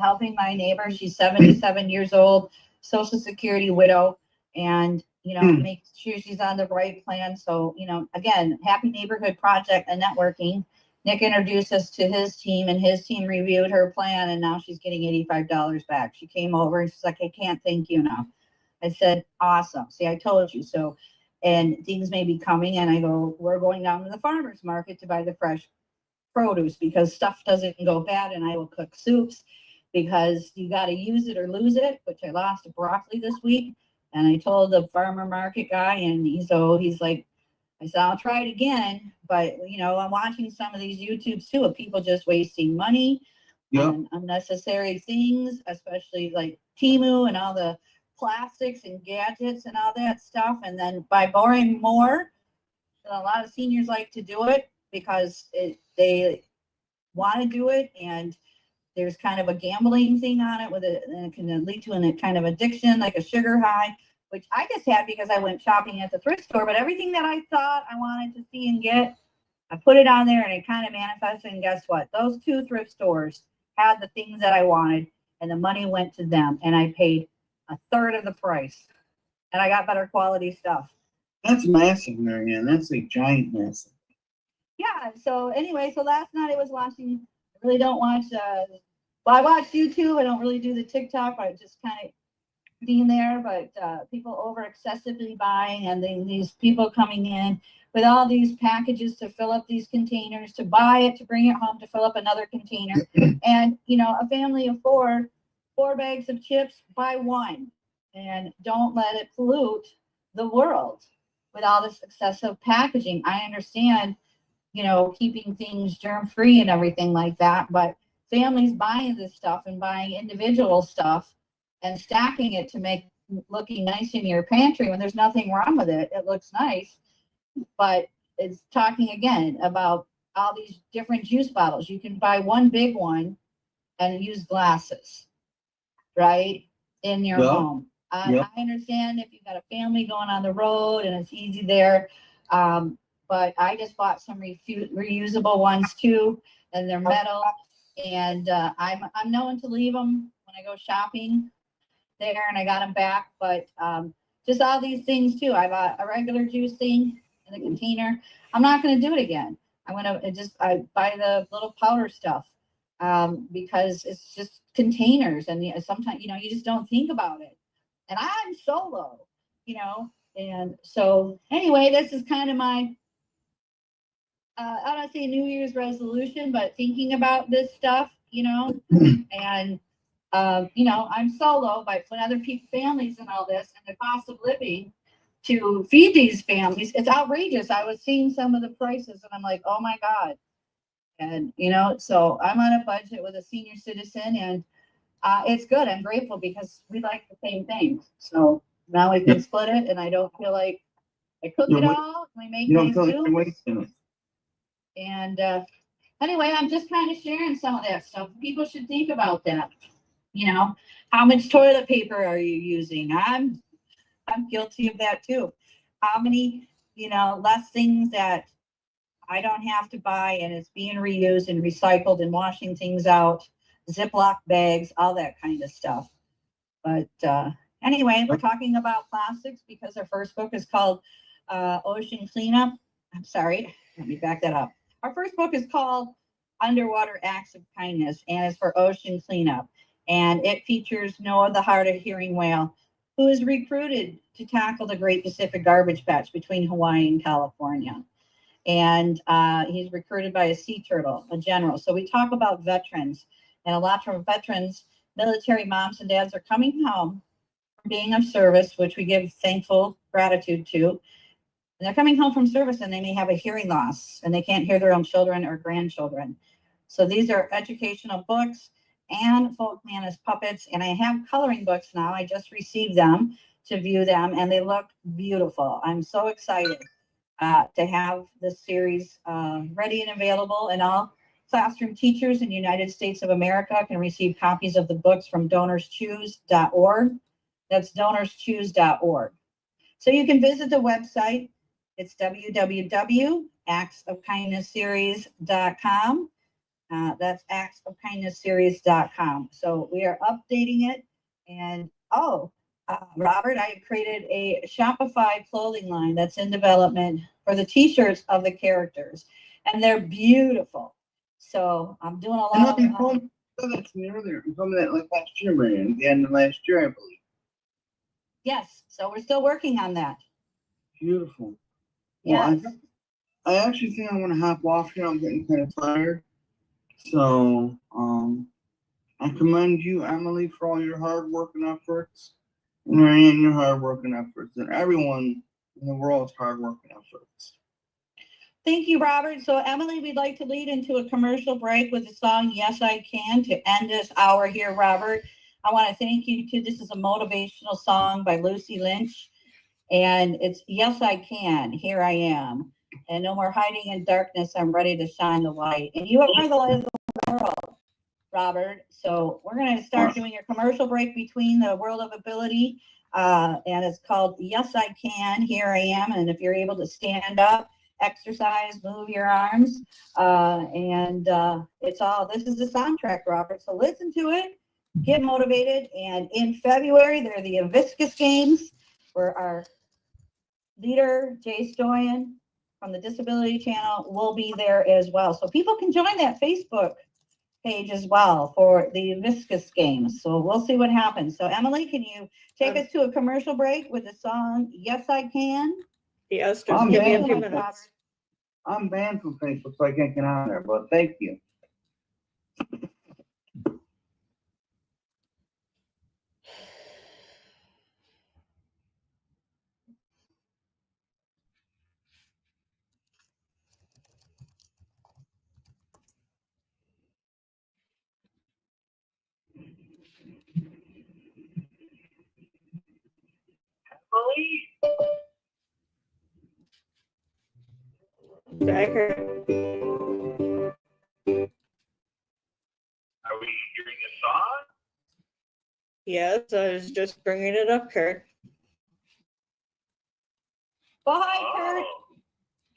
helping my neighbor. She's 77 years old, Social Security widow, and make sure she's on the right plan. So again, Happy Neighborhood Project and networking. Nick introduced us to his team, and his team reviewed her plan, and now she's getting $85 back. She came over and she's like, I can't thank you enough. I said, awesome. See, I told you so. And things may be coming, and I go, we're going down to the farmer's market to buy the fresh produce because stuff doesn't go bad, and I will cook soups because you got to use it or lose it, which I lost broccoli this week. And I told the farmer market guy, and he's like, I said, I'll try it again. But, I'm watching some of these YouTubes too of people just wasting money on unnecessary things, especially like Temu and all the plastics and gadgets and all that stuff. And then by borrowing more, a lot of seniors like to do it because they want to do it. And there's kind of a gambling thing on it and it can lead to a kind of addiction, like a sugar high, which I just had because I went shopping at the thrift store. But everything that I thought I wanted to see and get, I put it on there, and it kind of manifested. And guess what? Those 2 thrift stores had the things that I wanted, and the money went to them, and I paid a third of the price, and I got better quality stuff. That's massive, Marianne. That's a giant massive. Yeah. So anyway, last night I was watching. I really don't watch. I watch YouTube. I don't really do the TikTok. I just kind of being there. But people over excessively buying, and then these people coming in with all these packages to fill up these containers, to buy it, to bring it home, to fill up another container, and a family of 4 bags of chips, buy 1, and don't let it pollute the world with all this excessive packaging. I understand, keeping things germ-free and everything like that, but families buying this stuff and buying individual stuff and stacking it to make looking nice in your pantry when there's nothing wrong with it. It looks nice, but it's talking again about all these different juice bottles. You can buy one big one and use glasses, right, in your home. I understand if you've got a family going on the road and it's easy there, but I just bought some reusable ones too, and they're metal, and I'm known to leave them when I go shopping there, and I got them back. But just all these things too. I bought a regular juice thing in the container. I'm not going to do it again. I buy the little powder stuff because it's just containers, and sometimes you just don't think about it. And I'm solo, and so anyway, this is kind of my I don't say New Year's resolution, but thinking about this stuff, and You know, I'm solo, but when other people, families and all this, and the cost of living to feed these families, it's outrageous. I was seeing some of the prices and I'm like, oh my God. And, you know, so I'm on a budget with a senior citizen and it's good. I'm grateful because we like the same things. So now we can split it and I don't feel like I cook it all. We make You don't nice feel like you're soups. wasting it. And anyway, I'm just kind of sharing some of that stuff. People should think about that. You know, how much toilet paper are you using? I'm guilty of that too. How many, you know, less things that I don't have to buy and it's being reused and recycled and washing things out, Ziploc bags, all that kind of stuff. But anyway, we're talking about plastics because our first book is called Ocean Cleanup. I'm sorry, let me back that up. Our first book is called Underwater Acts of Kindness and it's for ocean cleanup. And it features Noah, the hard-of-hearing whale, who is recruited to tackle the Great Pacific Garbage Patch between Hawaii and California. And he's recruited by a sea turtle, a general. So we talk about veterans, and a lot from veterans, military moms and dads are coming home from being of service, which we give thankful gratitude to. And they're coming home from service and they may have a hearing loss and they can't hear their own children or grandchildren. So these are educational books and Folkmanis puppets. And I have coloring books now. I just received them to view them and they look beautiful. I'm so excited to have this series ready and available, and all classroom teachers in the United States of America can receive copies of the books from donorschoose.org. That's donorschoose.org. So you can visit the website. It's www.actsofkindnessseries.com. That's actsofkindnessseries.com. So we are updating it. And Robert, I created a Shopify clothing line that's in development for the t-shirts of the characters. And they're beautiful. So I'm doing a lot You told me that to me earlier. You told me that like last year, Marianne, at the end of last year, I believe. Yes. So we're still working on that. Beautiful. Yes. Well, I actually think I'm gonna hop off here. I'm getting kind of tired. So I commend you, Emily, for all your hard work and efforts. And Marianne, your hard work and efforts. And everyone in the world's hard work and efforts. Thank you, Robert. So Emily, we'd like to lead into a commercial break with the song Yes I Can to end this hour here, Robert. I want to thank you too. This is a motivational song by Lucy Lynch. And it's Yes I Can, Here I Am. And no more hiding in darkness, I'm ready to shine the light. And you are the light of the world, Robert. So we're going to start doing a commercial break between the World of Ability. And it's called Yes I Can, Here I Am. And if you're able to stand up, exercise, move your arms. It's all, this is the soundtrack, Robert. So listen to it, get motivated. And in February, there are the Hibiscus Games where our leader, Jay Stoyan from the Disability Channel, will be there as well. So people can join that Facebook page as well for the Hibiscus Games. So we'll see what happens. So Emily, can you take us to a commercial break with the song Yes I Can? Yes, I'm just give me a banned few from minutes. I'm banned from Facebook, so I can't get on there. But thank you. Jacker. Are we hearing a song? Yes, I was just bringing it up, Kurt. Well, hi, Kurt.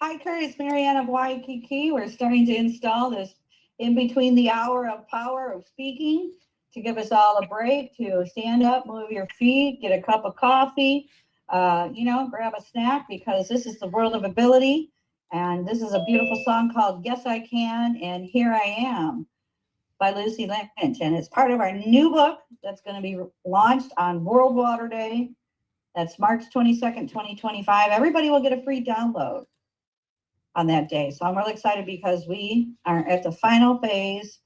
Hi, Kurt. It's Marianne of Waikiki. We're starting to install this in between the hour of power of speaking to give us all a break to stand up, move your feet, get a cup of coffee, grab a snack because this is the World of Ability. And this is a beautiful song called Yes I Can and Here I Am by Lucy Lynch. And it's part of our new book that's going to be launched on World Water Day. That's March 22nd, 2025. Everybody will get a free download on that day. So I'm really excited because we are at the final phase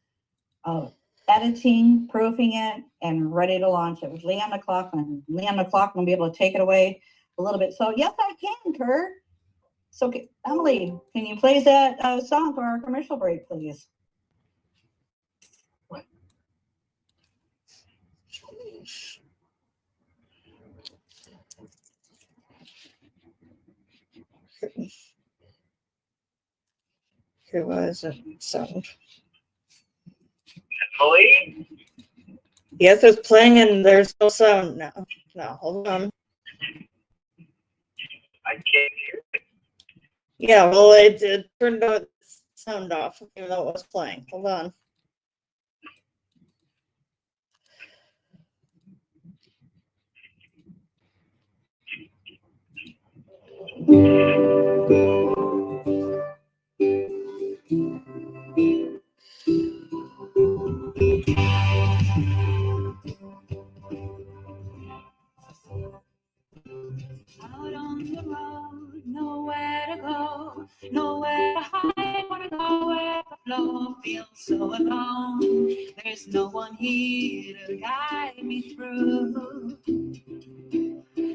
of editing, proofing it, and ready to launch it with Leon McLaughlin. Leon McLaughlin will be able to take it away a little bit. So yes, I can, Kurt. So Emily, can you play that song for our commercial break, please? Okay, why is it sound? Emily? Yes, it's playing and there's no sound now. No, hold on. I can't hear it. Yeah, well, it turned the sound off, even though it was playing. Hold on. Out on the road, nowhere to go, nowhere to hide, wanna go where the flow feels so alone. There's no one here to guide me through.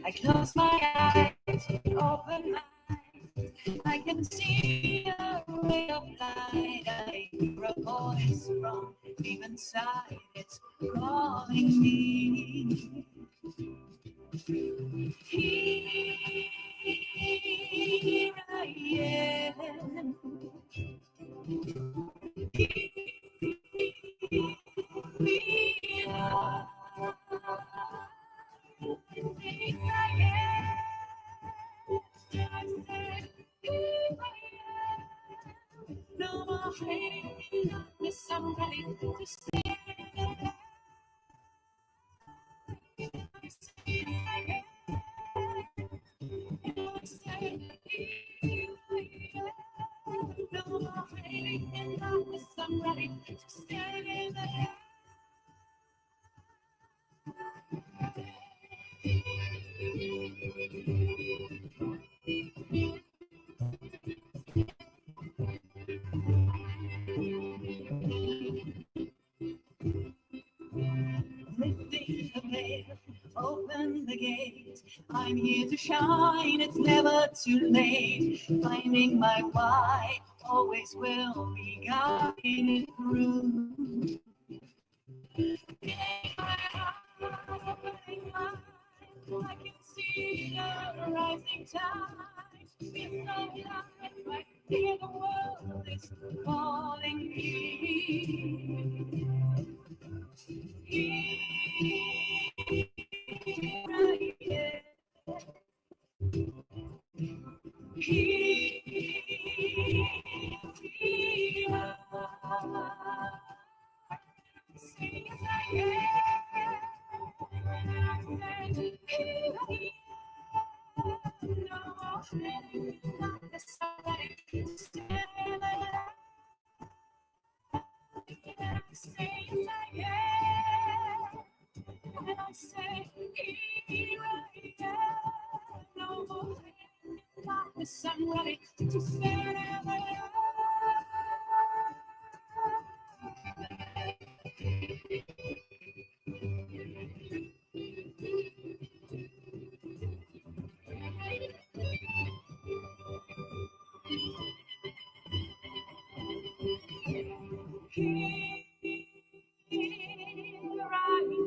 I close my eyes, open my eyes, I can see a ray of light. I hear a voice from deep inside, it's calling me. Here I am. We are. Here I am. No more hiding in darkness, I'm ready to stand. No more hiding in darkness, I'm ready to stand in the light. Lifting the veil, open the gate. I'm here to shine, it's never too late. Finding my why, always will be guiding through. I can see the rising tide. Feel so alive, right here the world is calling me. Here I am. Here we are. Sing as I am. Here I am. No more hiding, not the somebody to stand in the light. And I say as I am. And I say, here I am. No more hiding, not the somebody to stand in the light. Here I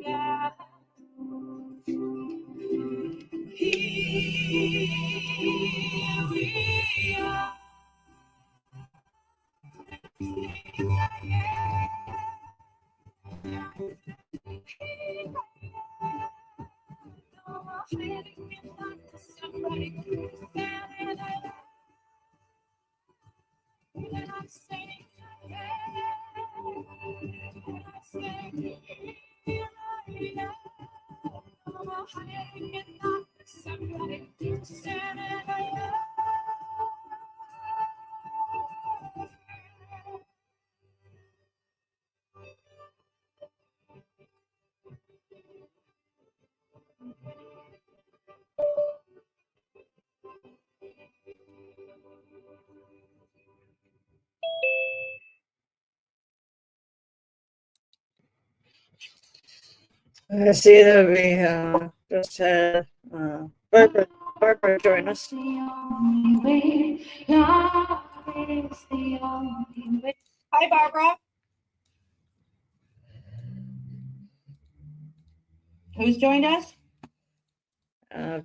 am. Here we are. No more hiding in darkness, somebody to stand in the light. And I say, and I say, here I am. No more hiding in darkness, somebody to stand in the light. I see that we just had Barbara join us. The only way, love is the only way. Hi, Barbara. Who's joined us?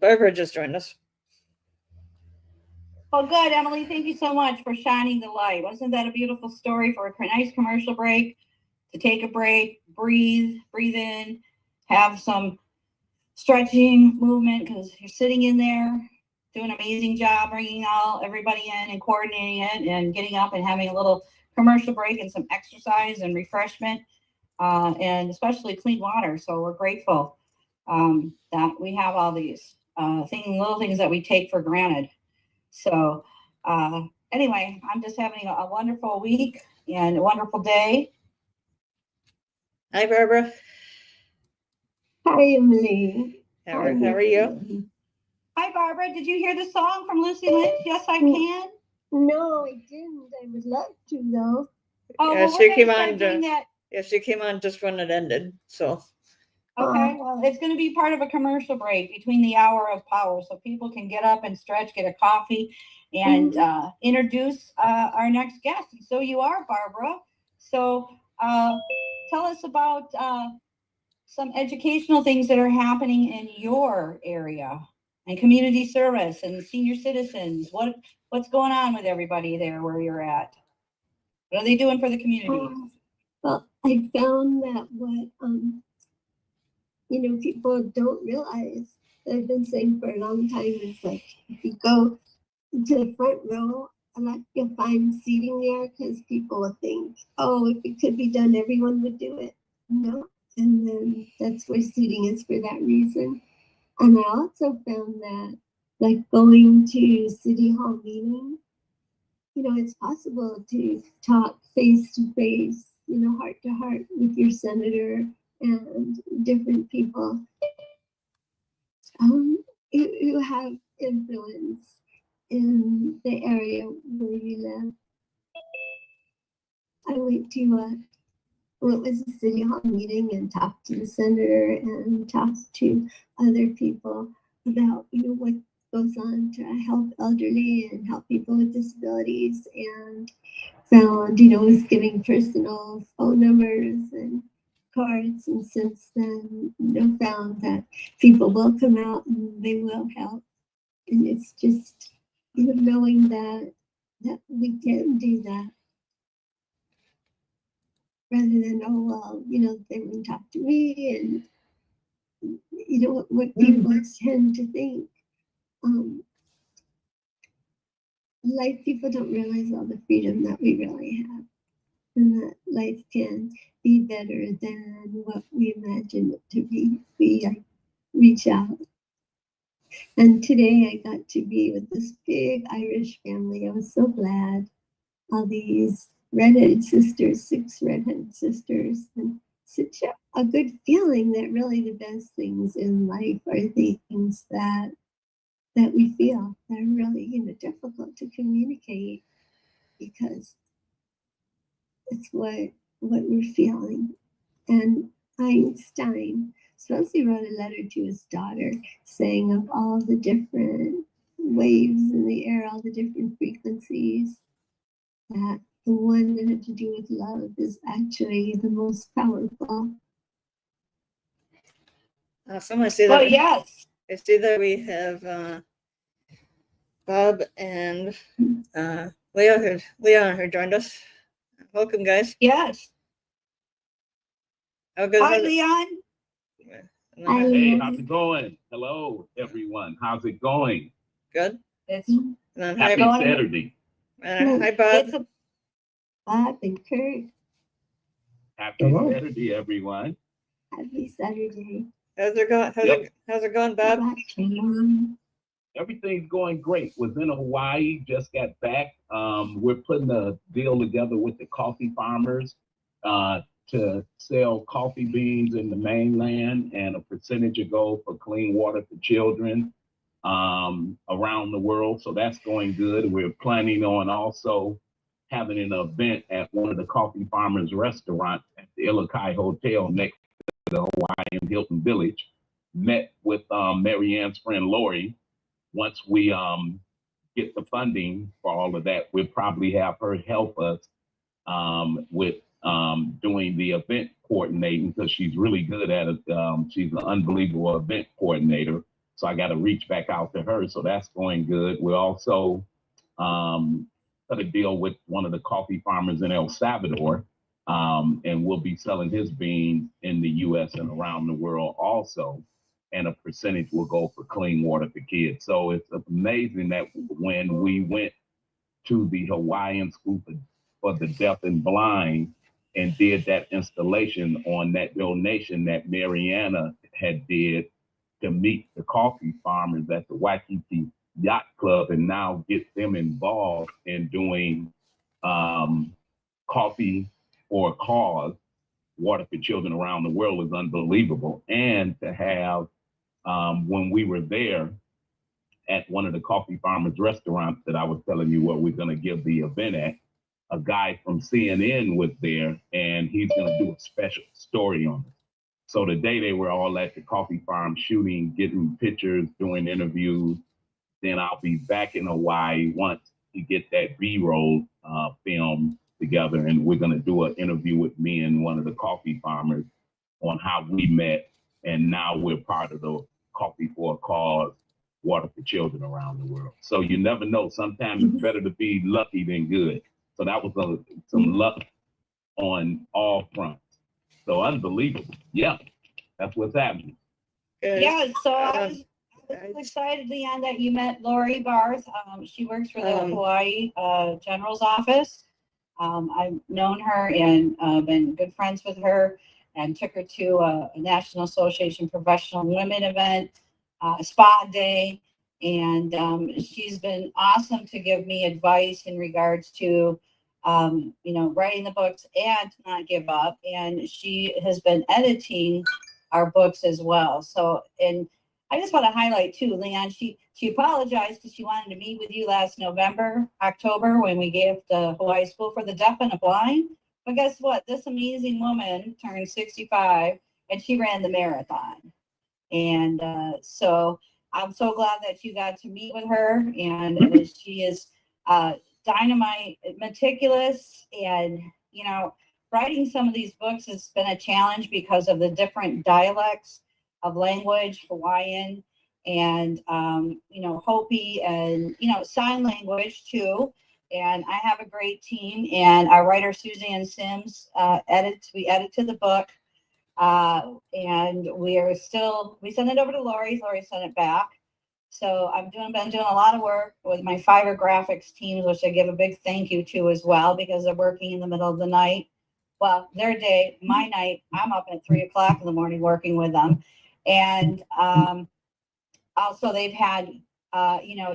Barbara just joined us. Well, good, Emily. Thank you so much for shining the light. Wasn't that a beautiful story for a nice commercial break? To take a break, breathe in, have some stretching movement because you're sitting in there doing an amazing job bringing everybody in and coordinating it and getting up and having a little commercial break and some exercise and refreshment and especially clean water. So we're grateful that we have all these little things that we take for granted. So anyway, I'm just having a wonderful week and a wonderful day. Hi, Barbara. Hi, Emily. How are you? Hi, Barbara. Did you hear the song from Lucy Lynch? Yes, I can. No, I didn't. I would love to, though. Oh, Yeah, well, she we're came gonna on start doing that. Yeah, she came on just when it ended. So Okay, well, it's going to be part of a commercial break between the hour of power, so people can get up and stretch, get a coffee, and introduce our next guest. And so you are, Barbara. So tell us about some educational things that are happening in your area, and community service and senior citizens. What's going on with everybody there where you're at? What are they doing for the community? Well, I found that what people don't realize, that I've been saying for a long time, is like if you go to the front row, a lot you'll find seating there because people will think, oh, if it could be done, everyone would do it. No, and then that's where seating is for that reason. And I also found that, like going to city hall meetings, it's possible to talk face to face, heart to heart with your senator and different people who have influence in the area where you live. I went to what was a city hall meeting and talked to the senator and talked to other people about, what goes on to help elderly and help people with disabilities, and found, was giving personal phone numbers and cards. And since then, found that people will come out and they will help. And it's just, knowing that we can do that, rather than, oh, well, they wouldn't talk to me, and what people tend to think. Life people don't realize all the freedom that we really have, and that life can be better than what we imagine it to be. We reach out. And today I got to be with this big Irish family. I was so glad. All these redheaded sisters, 6 redheaded sisters, and such a good feeling that really the best things in life are things that we feel that are really difficult to communicate, because it's what we're feeling. And Einstein supposedly wrote a letter to his daughter saying of all the different waves in the air, all the different frequencies, that the one that had to do with love is actually the most powerful. awesome. I see Well, that. yes. I see that we have Bob and Leon who joined us. Welcome, guys. Yes. How good Hi, was it? Leon. Hi, Hey, Leon. how's it going? Hello, everyone. How's it going? Good. It's And then hi, Happy going- Saturday. hi, Bob. it's a Bob and Kurt, Happy Hello. Saturday, everyone. happy Saturday. How's it going? How's it going, Bob? Back to Mom. Everything's going great. Was in Hawaii, just got back. We're putting a deal together with the coffee farmers to sell coffee beans in the mainland, and a percentage of gold for clean water for children around the world. So that's going good. We're planning on also having an event at one of the coffee farmers' restaurants at the Ilokai Hotel next the Hawaiian Hilton Village. Met with Mary Ann's friend Lori. Once we get the funding for all of that, we'll probably have her help us with doing the event coordinating, because she's really good at it. She's an unbelievable event coordinator. So I got to reach back out to her. So that's going good. We're also got to deal with one of the coffee farmers in El Salvador, and we'll be selling his beans in the U.S. and around the world also. And a percentage will go for clean water for kids. So it's amazing that when we went to the Hawaiian School for the Deaf and Blind and did that installation on that donation that Mariana had did to meet the coffee farmers at the Waikiki Yacht Club, and now get them involved in doing coffee for a cause, water for children around the world, is unbelievable. And to have, when we were there at one of the coffee farmers restaurants that I was telling you what we're going to give the event at, a guy from CNN was there, and he's going to do a special story on it. So today they were all at the coffee farm shooting, getting pictures, doing interviews. Then I'll be back in Hawaii once we get that B-roll film together, and we're going to do an interview with me and one of the coffee farmers on how we met, and now we're part of the Coffee for a Cause, water for children around the world. So you never know. Sometimes it's better to be lucky than good. So that was some luck on all fronts. So unbelievable. Yeah, that's what's happening. Good. Yeah, so I was I- excited, Leanne, that you met Lori Barth. She works for the Um, Hawaii General's Office. I've known her and been good friends with her, and took her to a National Association Professional Women event, spa day. And she's been awesome to give me advice in regards to, writing the books and to not give up. And she has been editing our books as well. So, and I just want to highlight too, Leanne, she apologized because she wanted to meet with you last October, when we gave the Hawaii School for the Deaf and the Blind. But guess what? This amazing woman turned 65 and she ran the marathon. And so I'm so glad that you got to meet with her. And she is dynamite, meticulous, and, writing some of these books has been a challenge because of the different dialects of language, Hawaiian and, Hopi and, sign language too. And I have a great team, and our writer, Suzanne Sims, we edit to the book. And we sent it over to Lori. Lori sent it back. So been doing a lot of work with my Fiverr graphics teams, which I give a big thank you to as well, because they're working in the middle of the night. Well, their day, my night, I'm up at 3:00 in the morning working with them. And also they've had,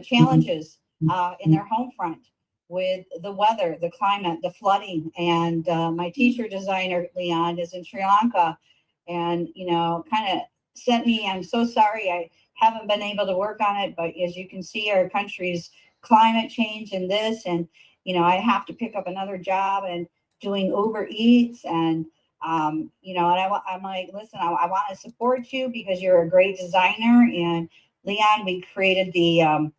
challenges in their home front with the weather, the climate, the flooding. And my t-shirt designer, Leon, is in Sri Lanka, and, kind of sent me, I'm so sorry I haven't been able to work on it, but as you can see, our country's climate change and this, and, I have to pick up another job and doing Uber Eats, and, and I'm like, listen, I want to support you because you're a great designer. And Leon, we created the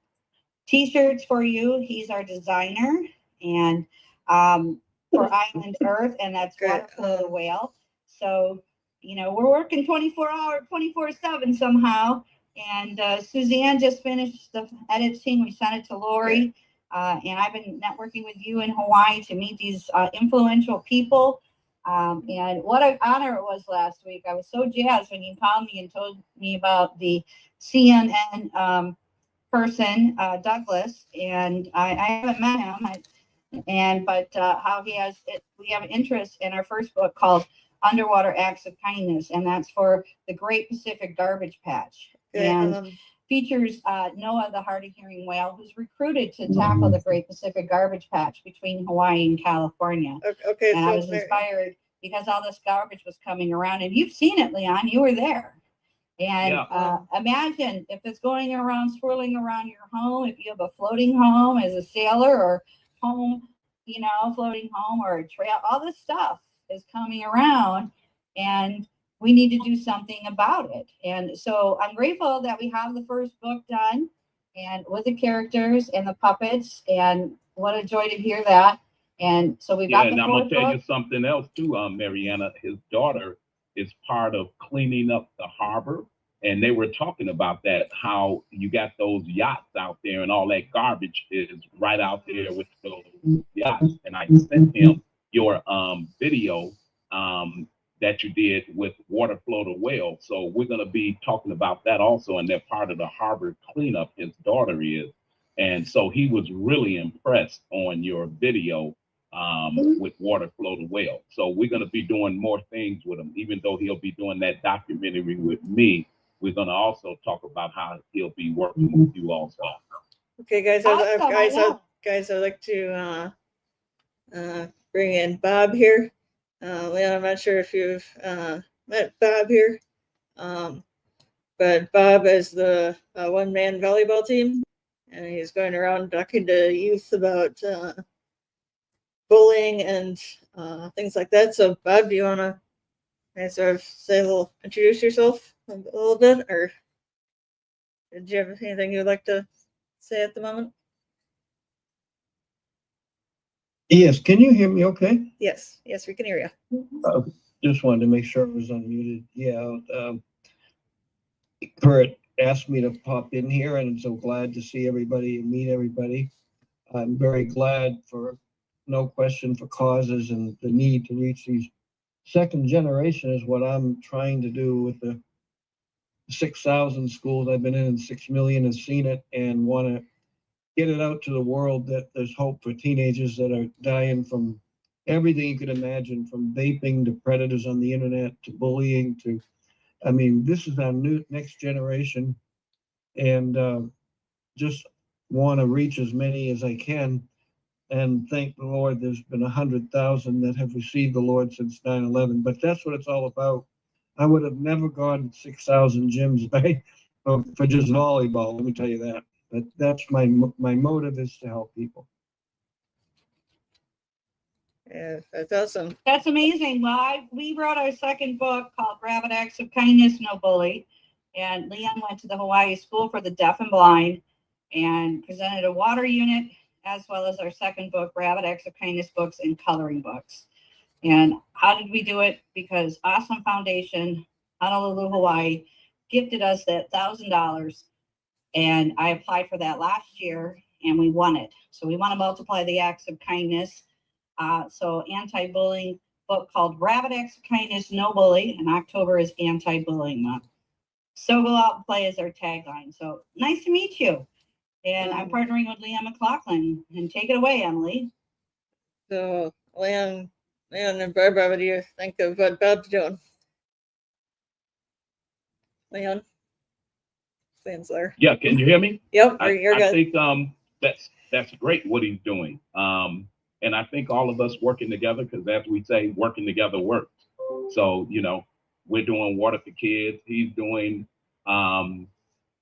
t-shirts for you. He's our designer, and for Island Earth, and that's Good. Water for the Whale. So, we're working 24/7 somehow. And Suzanne just finished the editing. We sent it to Lori. And I've been networking with you in Hawaii to meet these influential people. And what an honor it was last week. I was so jazzed when you called me and told me about the CNN person, Douglas. And I haven't met him. But how we have an interest in our first book called Underwater Acts of Kindness, and that's for the Great Pacific Garbage Patch. Okay, And features Noah, the hard-of-hearing whale, who's recruited to tackle the Great Pacific Garbage Patch between Hawaii and California. okay, And I was inspired because all this garbage was coming around, and you've seen it, Leon. You were there. And imagine if it's going around, swirling around your home, if you have a floating home as a sailor, or home, floating home, or a trail, all this stuff is coming around. And we need to do something about it. And so I'm grateful that we have the first book done and with the characters and the puppets, and what a joy to hear that. And so we've Yeah, got and the I'm gonna fourth tell book. you something else too, Mariana. His daughter is part of cleaning up the harbor, and they were talking about that, how you got those yachts out there and all that garbage is right out there with those yachts. And I sent him your video that you did with Water Flow to Well. So we're gonna be talking about that also, and they're part of the harbor cleanup, his daughter is. And so he was really impressed on your video with Water Flow to Well. So we're going to be doing more things with him, even though he'll be doing that documentary with me. We're going to also talk about how he'll be working with you also. Okay, guys, Awesome, guys, I'd like to bring in Bob here. Leon, I'm not sure if you've met Bob here, but Bob is the one-man volleyball team, and he's going around talking to youth about bullying and things like that. So, Bob, do you want to sort of introduce yourself a little bit, or did you have anything you'd like to say at the moment? Yes, can you hear me okay? Yes, we can hear you. Just wanted to make sure it was unmuted. Yeah, Kurt asked me to pop in here, and I'm so glad to see everybody and meet everybody. I'm very glad, for no question, for causes and the need to reach these. Second generation is what I'm trying to do with the 6,000 schools I've been in, and 6 million have seen it, and want to get it out to the world that there's hope for teenagers that are dying from everything you could imagine, from vaping to predators on the internet to bullying to, I mean, this is our next generation, and just want to reach as many as I can. And thank the Lord, there's been 100,000 that have received the Lord since 9/11. But that's what it's all about. I would have never gone 6,000 gyms for just volleyball. Let me tell you that. But that's my motive, is to help people. Yeah, that's awesome. That's amazing. Well, we wrote our second book called Rabbit Acts of Kindness, No Bully. And Leon went to the Hawaii School for the Deaf and Blind and presented a water unit, as well as our second book, Rabbit Acts of Kindness books and coloring books. And how did we do it? Because Awesome Foundation, Honolulu, Hawaii, gifted us that $1,000. And I applied for that last year and we won it. So we want to multiply the acts of kindness. So anti-bullying book called Rabbit Acts of Kindness, No Bully, and October is Anti-Bullying Month. So go out and play is our tagline. So nice to meet you. And I'm partnering with Leanne McLaughlin. And take it away, Emily. So, Leon and Barbara, what do you think of what Bob's doing? Leon's there. Yeah, can you hear me? Yep, I you're good. think that's great what he's doing. And I think all of us working together, because as we say, working together works. So, we're doing Water for Kids. He's doing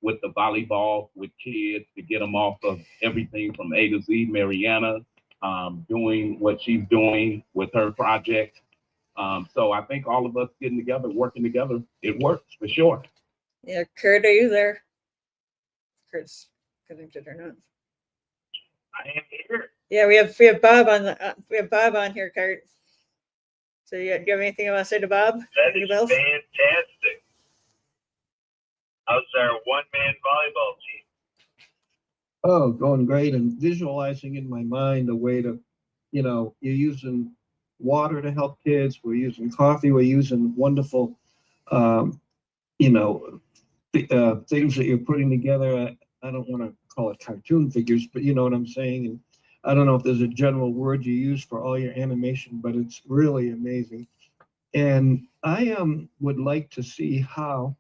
with the volleyball with kids to get them off of everything from A to Z. Mariana doing what she's doing with her project. So I think all of us getting together, working together, it works for sure. Yeah, Kurt, are you there? Kurt's connected or not? I am here. Yeah, we have Bob on Bob on here, Kurt. So do you have anything you want to say to Bob? That is Anybody else? fantastic. How's our one-man volleyball team? Oh, going great, and visualizing in my mind a way to, you're using water to help kids. We're using coffee. We're using wonderful, things that you're putting together. I don't want to call it cartoon figures, but you know what I'm saying. And I don't know if there's a general word you use for all your animation, but it's really amazing. And I would like to see how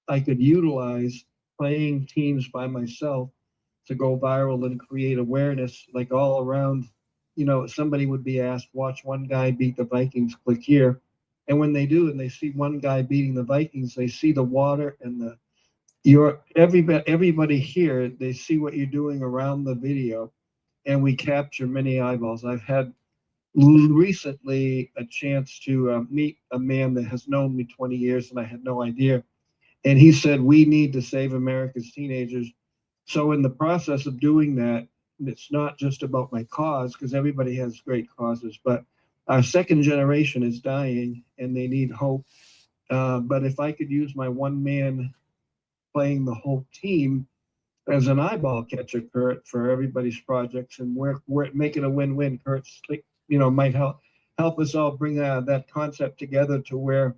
I could utilize playing teams by myself to go viral and create awareness, like all around. Somebody would be asked, watch one guy beat the Vikings, click here. And when they do, and they see one guy beating the Vikings, they see the water and everybody here, they see what you're doing around the video, and we capture many eyeballs. I've had recently a chance to meet a man that has known me 20 years, and I had no idea. And he said, we need to save America's teenagers. So in the process of doing that, it's not just about my cause, because everybody has great causes, but our second generation is dying and they need hope. But if I could use my one man playing the whole team as an eyeball catcher, Kurt, for everybody's projects, and we're making a win-win. Kurt's, might help us all bring that concept together to where,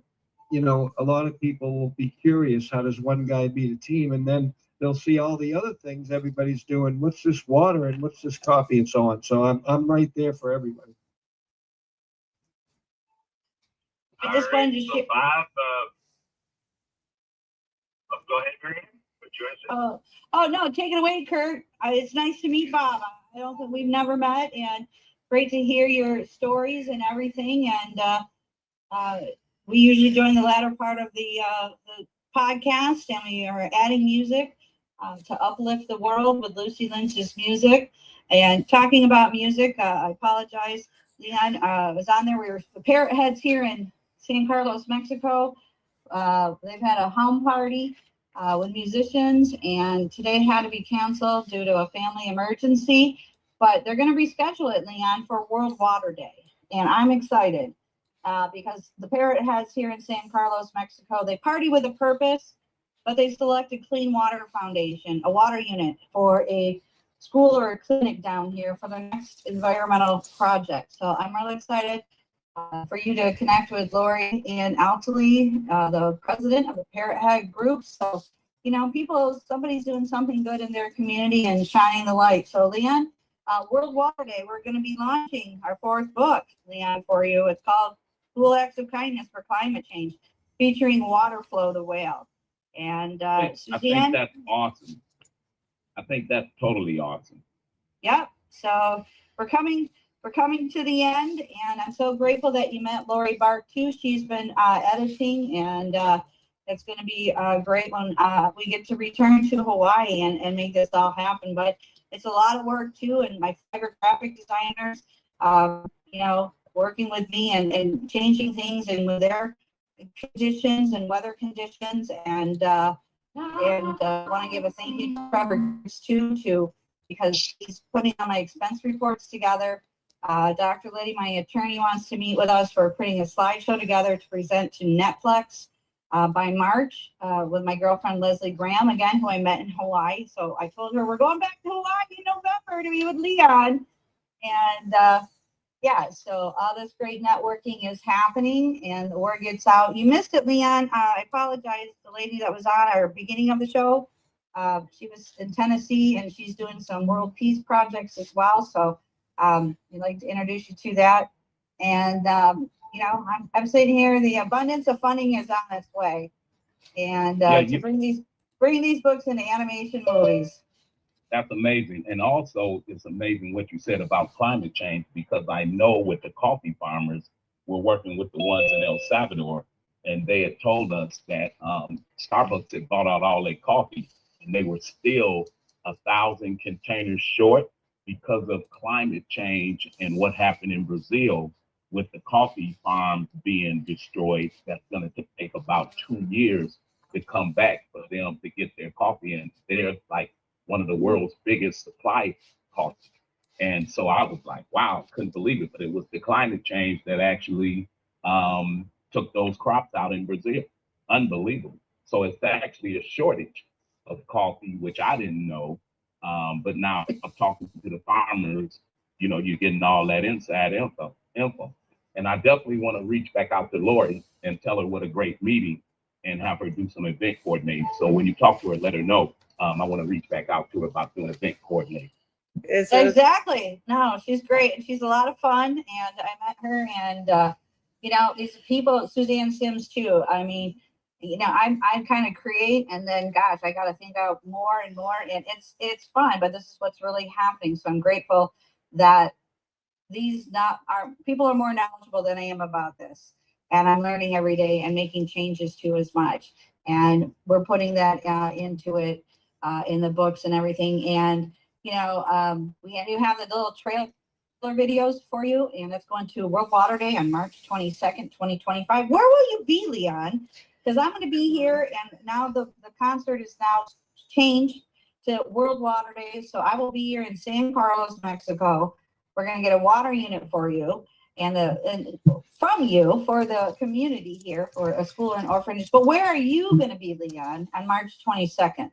a lot of people will be curious, how does one guy beat a team? And then they'll see all the other things everybody's doing. What's this water and what's this coffee and so on. So I'm right there for everybody. I just wanted to share. So Bob, go ahead, Green. What you want to say? Oh no, take it away, Kurt. It's nice to meet Bob. I don't think we've never met, and great to hear your stories and everything. And we usually join the latter part of the podcast, and we are adding music to uplift the world with Lucy Lynch's music. And talking about music, I apologize, Leon. Was on there. We were the Parrot Heads here in San Carlos, Mexico. They've had a home party with musicians, and today had to be canceled due to a family emergency. But they're going to reschedule it, Leon, for World Water Day, and I'm excited because the Parrot Heads here in San Carlos, Mexico, they party with a purpose, but they selected Clean Water Foundation, a water unit, for a school or a clinic down here for the next environmental project. So I'm really excited for you to connect with Lori and Altely, the president of the Parrot Head group. So, somebody's doing something good in their community and shining the light. So, Leon, World Water Day, we're going to be launching our 4th book, Leon, for you. It's called Cool Acts of Kindness for Climate Change, featuring Waterflow the whale. And I Suzanne? think that's awesome. I think that's totally awesome. Yep. So we're coming to the end, and I'm so grateful that you met Lori Bark too. She's been editing, and it's going to be great when we get to return to Hawaii and make this all happen. But it's a lot of work too, and my graphic designers, working with me and changing things and with their conditions and weather conditions, and want to give a thank you to Trevor too, because he's putting on my expense reports together. Dr. Liddy, my attorney, wants to meet with us for putting a slideshow together to present to Netflix by March with my girlfriend Leslie Graham, again, who I met in Hawaii. So I told her we're going back to Hawaii in November to be with Leon. And so all this great networking is happening, and the word gets out. You missed it, Leon. I apologize. The lady that was on our beginning of the show, she was in Tennessee, and she's doing some world peace projects as well. So I'd like to introduce you to that. And, I'm sitting here, the abundance of funding is on its way. And to bring these books into animation movies. That's amazing. And also, it's amazing what you said about climate change, because I know with the coffee farmers, we're working with the ones in El Salvador, and they had told us that Starbucks had bought out all their coffee, and they were still 1,000 containers short because of climate change and what happened in Brazil with the coffee farms being destroyed. That's going to take about 2 years to come back for them to get their coffee in. They're like one of the world's biggest supply costs. And so I was like, wow, couldn't believe it. But it was the climate change that actually took those crops out in Brazil. Unbelievable. So it's actually a shortage of coffee, which I didn't know. But now I'm talking to the farmers, you're getting all that inside info. And I definitely want to reach back out to Lori and tell her what a great meeting, and have her do some event coordinating. So when you talk to her, let her know. I want to reach back out to her about doing event coordinating. Exactly. No, she's great, and she's a lot of fun. And I met her, and these people, Suzanne Sims too. I mean, I kind of create, and then gosh, I got to think out more and more, and it's fun. But this is what's really happening. So I'm grateful that people are more knowledgeable than I am about this, and I'm learning every day and making changes too as much. And we're putting that into it in the books and everything. And we do have the little videos for you, and it's going to World Water Day on March 22nd, 2025. Where will you be, Leon? Because I'm going to be here, and now the concert is now changed to World Water Day, so I will be here in San Carlos, Mexico. We're going to get a water unit for you and from you for the community here for a school and orphanage. But where are you going to be, Leon, on March 22nd,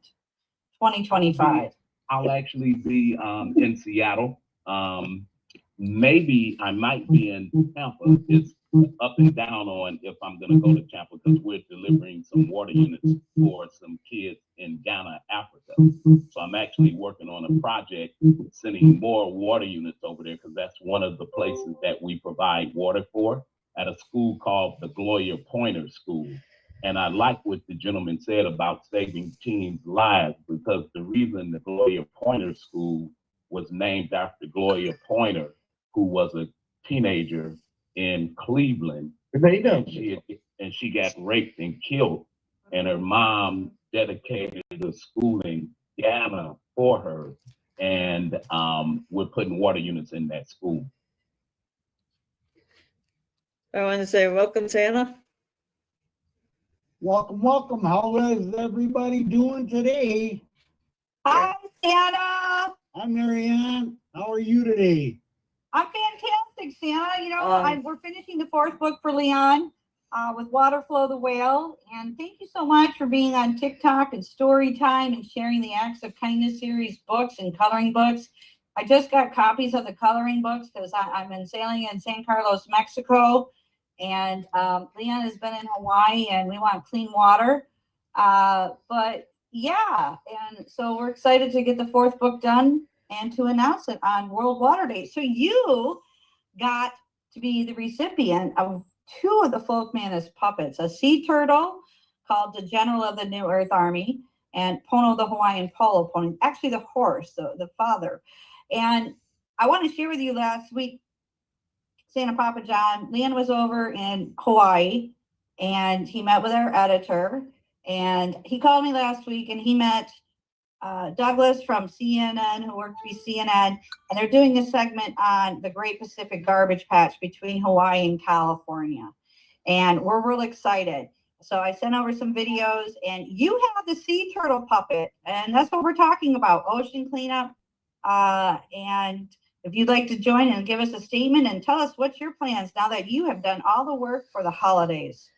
2025? I'll actually be in Seattle. Maybe I might be in Tampa. It's up and down on if I'm going to go to Tampa because we're delivering some water units for some kids in Ghana, Africa. So I'm actually working on a project sending more water units over there because that's one of the places that we provide water for at a school called the Gloria Pointer School. And I like what the gentleman said about saving teens' lives because the reason the Gloria Pointer School was named after Gloria Pointer, who was a teenager in Cleveland. And she got raped and killed. And her mom dedicated the school in Ghana for her. And we're putting water units in that school. I want to say welcome, Santa. Welcome, welcome. How is everybody doing today? Hi, Santa. Hi, Marianne. How are you today? I'm fantastic, Santa. You know, we're finishing the 4th book for Leon with Waterflow the Whale. And thank you so much for being on TikTok and Story Time and sharing the Acts of Kindness series books and coloring books. I just got copies of the coloring books because I'm in sailing in San Carlos, Mexico. And Leon has been in Hawaii and we want clean water. But yeah, and so we're excited to get the 4th book done and to announce it on World Water Day. So you got to be the recipient of 2 of the Folk Manus puppets, a sea turtle called the General of the New Earth Army and Pono the Hawaiian polo pony, actually the horse, the father. And I want to share with you last week, Santa Papa John, Leon was over in Hawaii and he met with our editor and he called me last week and he met Douglas from CNN, who worked to be CNN, and they're doing a segment on the Great Pacific Garbage Patch between Hawaii and California. And we're really excited. So I sent over some videos and you have the sea turtle puppet and that's what we're talking about, ocean cleanup. And if you'd like to join and give us a statement and tell us what's your plans now that you have done all the work for the holidays.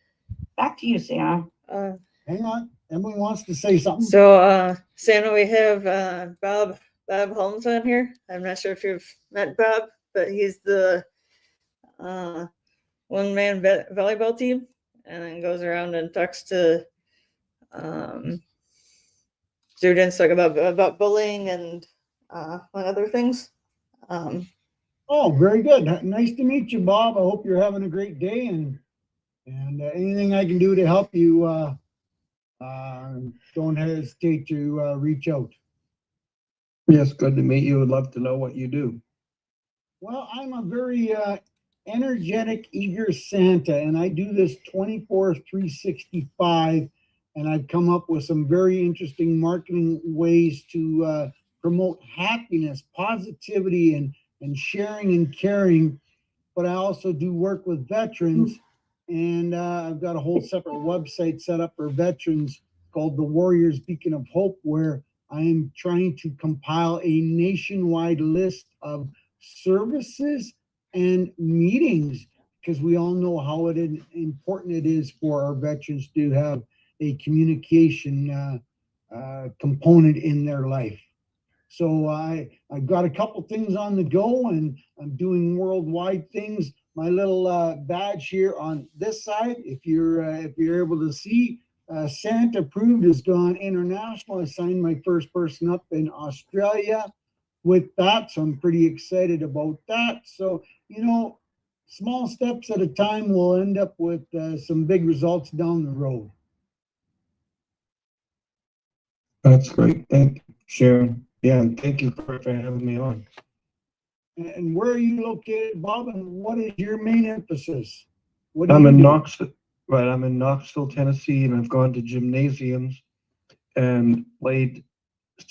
Back to you, Santa. Hang on. Emily wants to say something. So, Santa, we have Bob Holmes on here. I'm not sure if you've met Bob, but he's the one-man volleyball team and then goes around and talks to students like about bullying and other things. Oh, very good. Nice to meet you, Bob. I hope you're having a great day and anything I can do to help you, don't hesitate to reach out. Yes, good to meet you. Would love to know what you do. Well, I'm a very energetic, eager Santa, and I do this 24/365, and I've come up with some very interesting marketing ways to promote happiness, positivity, and sharing and caring. But I also do work with veterans, and I've got a whole separate website set up for veterans called the Warriors Beacon of Hope, where I am trying to compile a nationwide list of services and meetings, because we all know how important it is for our veterans to have a communication component in their life. So I've got a couple things on the go, and I'm doing worldwide things. My little badge here on this side, if you're able to see, Santa Approved has gone international. I signed my first person up in Australia with that, so I'm pretty excited about that. So, you know, small steps at a time will end up with some big results down the road. That's great. Thank you, Sharon. Yeah, and thank you for having me on. And where are you located, Bob, and what is your main emphasis? What do I'm you in do? Knoxville, right? I'm in Knoxville, Tennessee, and I've gone to gymnasiums and played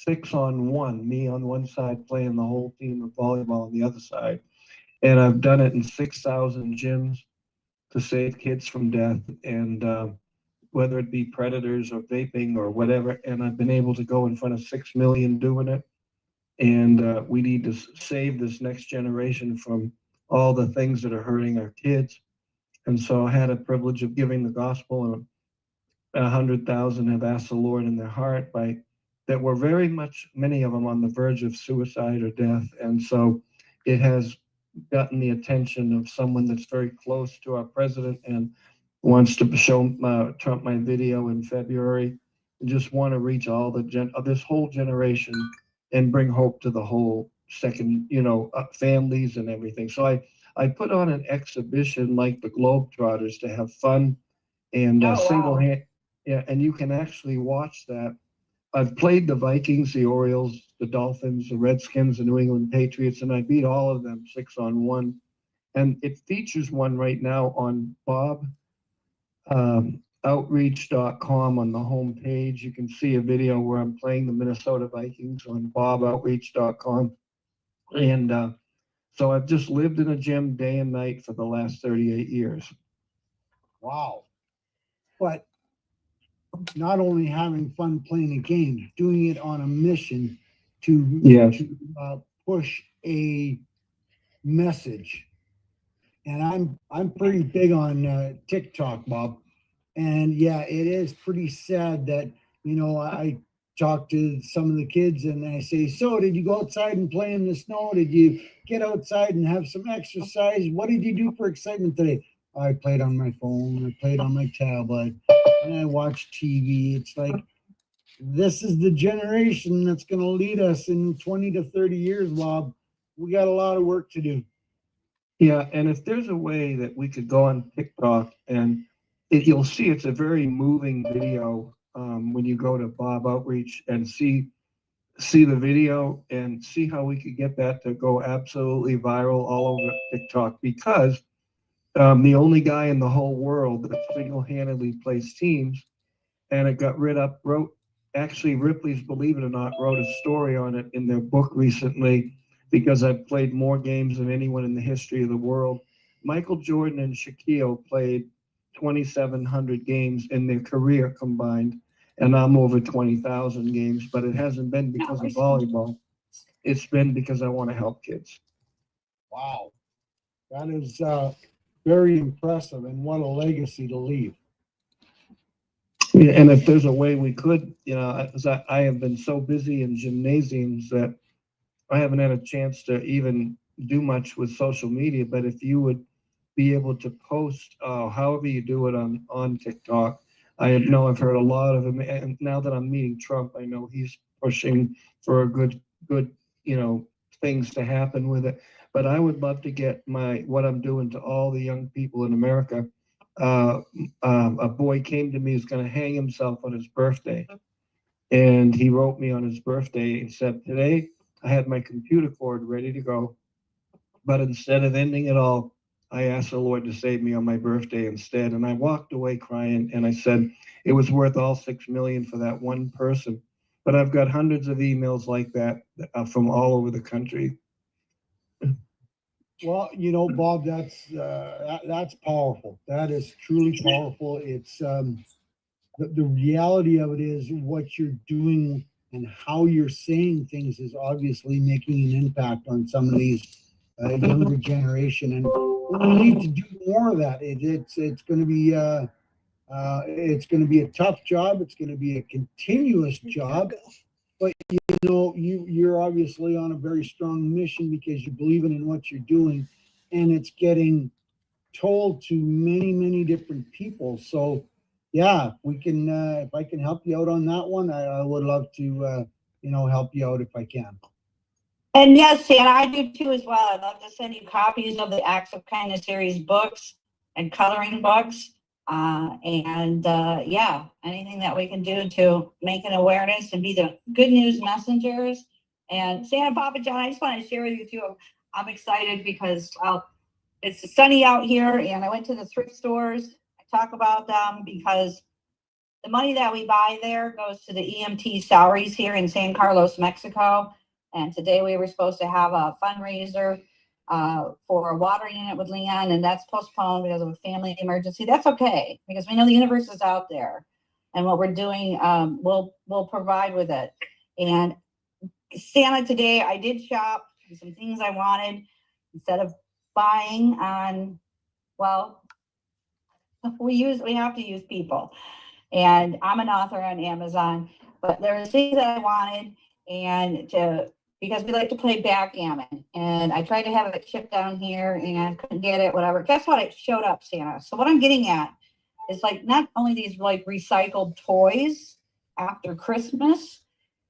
6-on-1, me on one side playing the whole team of volleyball on the other side. And I've done it in 6,000 gyms to save kids from death, and whether it be predators or vaping or whatever. And I've been able to go in front of 6 million doing it. And we need to save this next generation from all the things that are hurting our kids. And so I had a privilege of giving the gospel, and 100,000 have asked the Lord in their heart that were very much, many of them on the verge of suicide or death. And so it has gotten the attention of someone that's very close to our president and wants to show Trump my video in February. And just want to reach all this whole generation and bring hope to the whole second, families and everything. So I put on an exhibition like the Globetrotters to have fun and single hand. Yeah, and you can actually watch that. I've played the Vikings, the Orioles, the Dolphins, the Redskins, the New England Patriots, and I beat all of them 6-on-1. And it features one right now on boboutreach.com on the home page. You can see a video where I'm playing the Minnesota Vikings on boboutreach.com. And so I've just lived in a gym day and night for the last 38 years. Wow. But not only having fun playing a game, doing it on a mission to push a message. And I'm pretty big on TikTok, Bob. And yeah, it is pretty sad that, I talk to some of the kids and I say, so did you go outside and play in the snow? Did you get outside and have some exercise? What did you do for excitement today? I played on my phone, I played on my tablet, and I watched TV. It's like, this is the generation that's going to lead us in 20 to 30 years, Bob. We got a lot of work to do. Yeah, and if there's a way that we could go on TikTok and you'll see it's a very moving video when you go to Bob Outreach and see the video and see how we could get that to go absolutely viral all over TikTok, because the only guy in the whole world that single-handedly plays teams, and it got actually Ripley's, believe it or not, wrote a story on it in their book recently, because I've played more games than anyone in the history of the world. Michael Jordan and Shaquille played 2,700 games in their career combined, and I'm over 20,000 games, but it hasn't been because of volleyball. It's been because I want to help kids. Wow. That is very impressive, and what a legacy to leave. Yeah, and if there's a way we could, I have been so busy in gymnasiums that I haven't had a chance to even do much with social media. But if you would be able to post, however you do it on TikTok, I've heard a lot of them. And now that I'm meeting Trump, I know he's pushing for a good, things to happen with it. But I would love to get what I'm doing to all the young people in America. A boy came to me who's going to hang himself on his birthday. And he wrote me on his birthday and said, today I had my computer cord ready to go, but instead of ending it all, I asked the Lord to save me on my birthday instead. And I walked away crying, and I said, it was worth all 6 million for that one person. But I've got hundreds of emails like that from all over the country. Well, Bob, that's powerful. That is truly powerful. It's the reality of it is what you're doing and how you're saying things is obviously making an impact on some of these younger generation, and we need to do more of that. It's going to be a tough job. It's going to be a continuous job, but you're obviously on a very strong mission because you're believing in what you're doing, and it's getting told to many, many different people. So yeah, if I can help you out on that one, I would love to help you out if I can. And yes, Santa, I do too as well. I'd love to send you copies of the Acts of Kindness series books and coloring books. Anything that we can do to make an awareness and be the good news messengers. And Santa, Papa John, I just want to share with you too. I'm excited because it's sunny out here, and I went to the thrift stores. I talk about them because the money that we buy there goes to the EMT salaries here in San Carlos, Mexico. And today we were supposed to have a fundraiser for a water unit with Leon, and that's postponed because of a family emergency. That's okay, because we know the universe is out there, and what we're doing, we'll provide with it. And Santa, today I did shop some things I wanted instead of buying on, well, we have to use people. And I'm an author on Amazon, but there were things that I wanted, because we like to play backgammon, and I tried to have it shipped down here and couldn't get it, whatever. Guess what? It showed up, Santa. So what I'm getting at is, like, not only these like recycled toys after Christmas,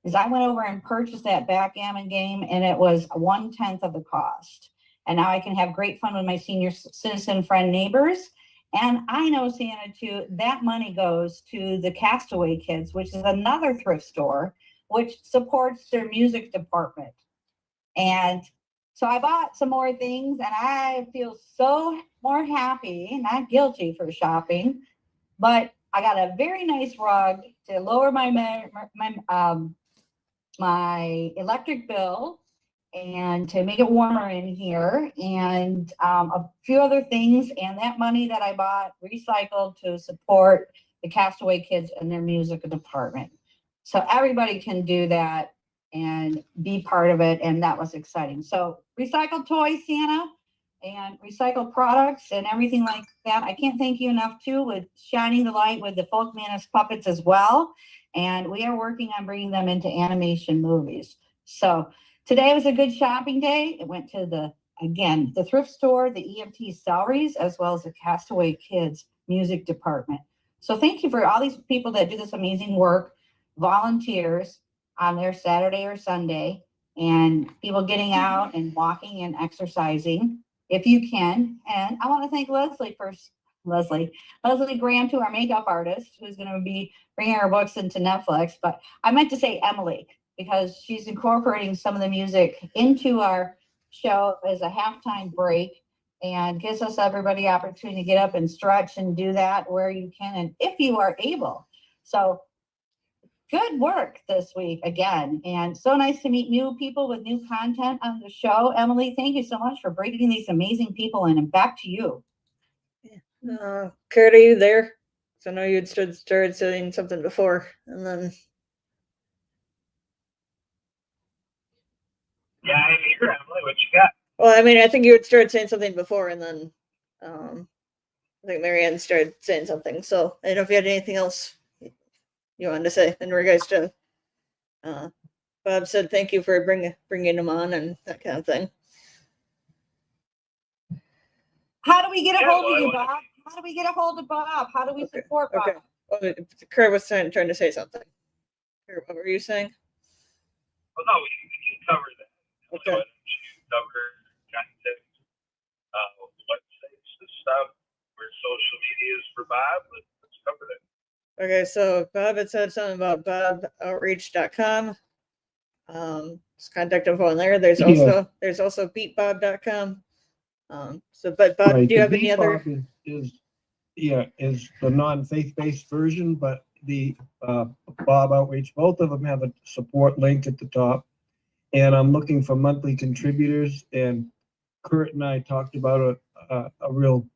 is I went over and purchased that backgammon game, and it was 1/10 of the cost. And now I can have great fun with my senior citizen friend neighbors. And I know, Santa, too, that money goes to the Castaway Kids, which is another thrift store, which supports their music department. And so I bought some more things, and I feel so more happy, not guilty for shopping. But I got a very nice rug to lower my electric bill and to make it warmer in here, and a few other things. And that money that I bought recycled to support the Castaway Kids and their music department. So everybody can do that and be part of it, and that was exciting. So recycled toys, Santa, and recycled products and everything like that. I can't thank you enough, too, with shining the light with the Folk Manus puppets as well. And we are working on bringing them into animation movies. So today was a good shopping day. It went to the thrift store, the EMT salaries, as well as the Castaway Kids music department. So thank you for all these people that do this amazing work, volunteers on their Saturday or Sunday, and people getting out and walking and exercising if you can. And I want to thank Leslie Graham, too, our makeup artist, who's going to be bringing her books into Netflix. But I meant to say Emily, because she's incorporating some of the music into our show as a halftime break, and gives us everybody opportunity to get up and stretch and do that where you can and if you are able. So good work this week again, and so nice to meet new people with new content on the show. Emily, thank you so much for bringing these amazing people in, and back to you. Kurt, are you there? So I know you had started saying something before, and then. Yeah, I'm here, Emily. What you got? Well, I mean, I think you had started saying something before, and then I think Marianne started saying something. So I don't know if you had anything else you wanted to say in regards to. Bob said thank you for bringing him on and that kind of thing. How do we get a hold of you, Bob? How do we get a hold of Bob? How do we support Bob? Okay. Oh, Kurt was trying to say something. Kurt, what were you saying? Well, no, we can cover that. Okay. Why don't you cover content, websites and stuff, where social media is for Bob? Let's cover that. Okay, so Bob had said something about boboutreach.com. Just contact info on there. There's also beatbob.com. But Bob, Right, do you have the any other? Bebop is the non-faith-based version, but the Bob Outreach, both of them have a support link at the top. And I'm looking for monthly contributors. And Kurt and I talked about a real,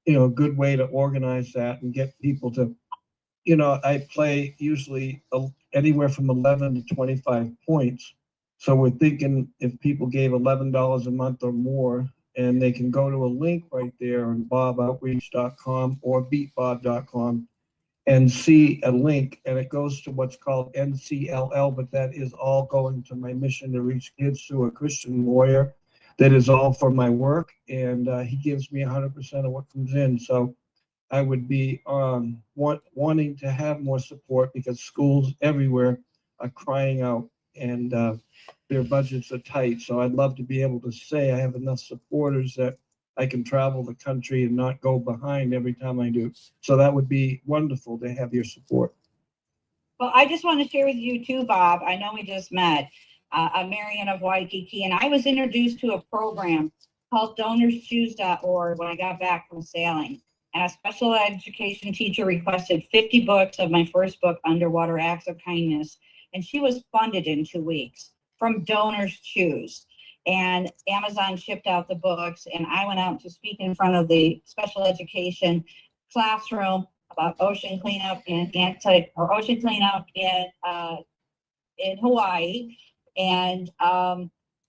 good way to organize that and get people to, I play usually anywhere from 11 to 25 points. So we're thinking if people gave $11 a month or more, and they can go to a link right there on boboutreach.com or beatbob.com and see a link, and it goes to what's called NCLL, but that is all going to my mission to reach kids through a Christian lawyer. That is all for my work, and he gives me 100% of what comes in. So I would be wanting to have more support, because schools everywhere are crying out, and their budgets are tight. So I'd love to be able to say I have enough supporters that I can travel the country and not go behind every time I do. So that would be wonderful to have your support. Well, I just want to share with you too, Bob. I know we just met. I'm Marianne of Waikiki, and I was introduced to a program called DonorsChoose.org when I got back from sailing. And a special education teacher requested 50 books of my first book, Underwater Acts of Kindness, and she was funded in 2 weeks from Donors Choose. and Amazon shipped out the books, and I went out to speak in front of the special education classroom about ocean cleanup and ocean cleanup in Hawaii. And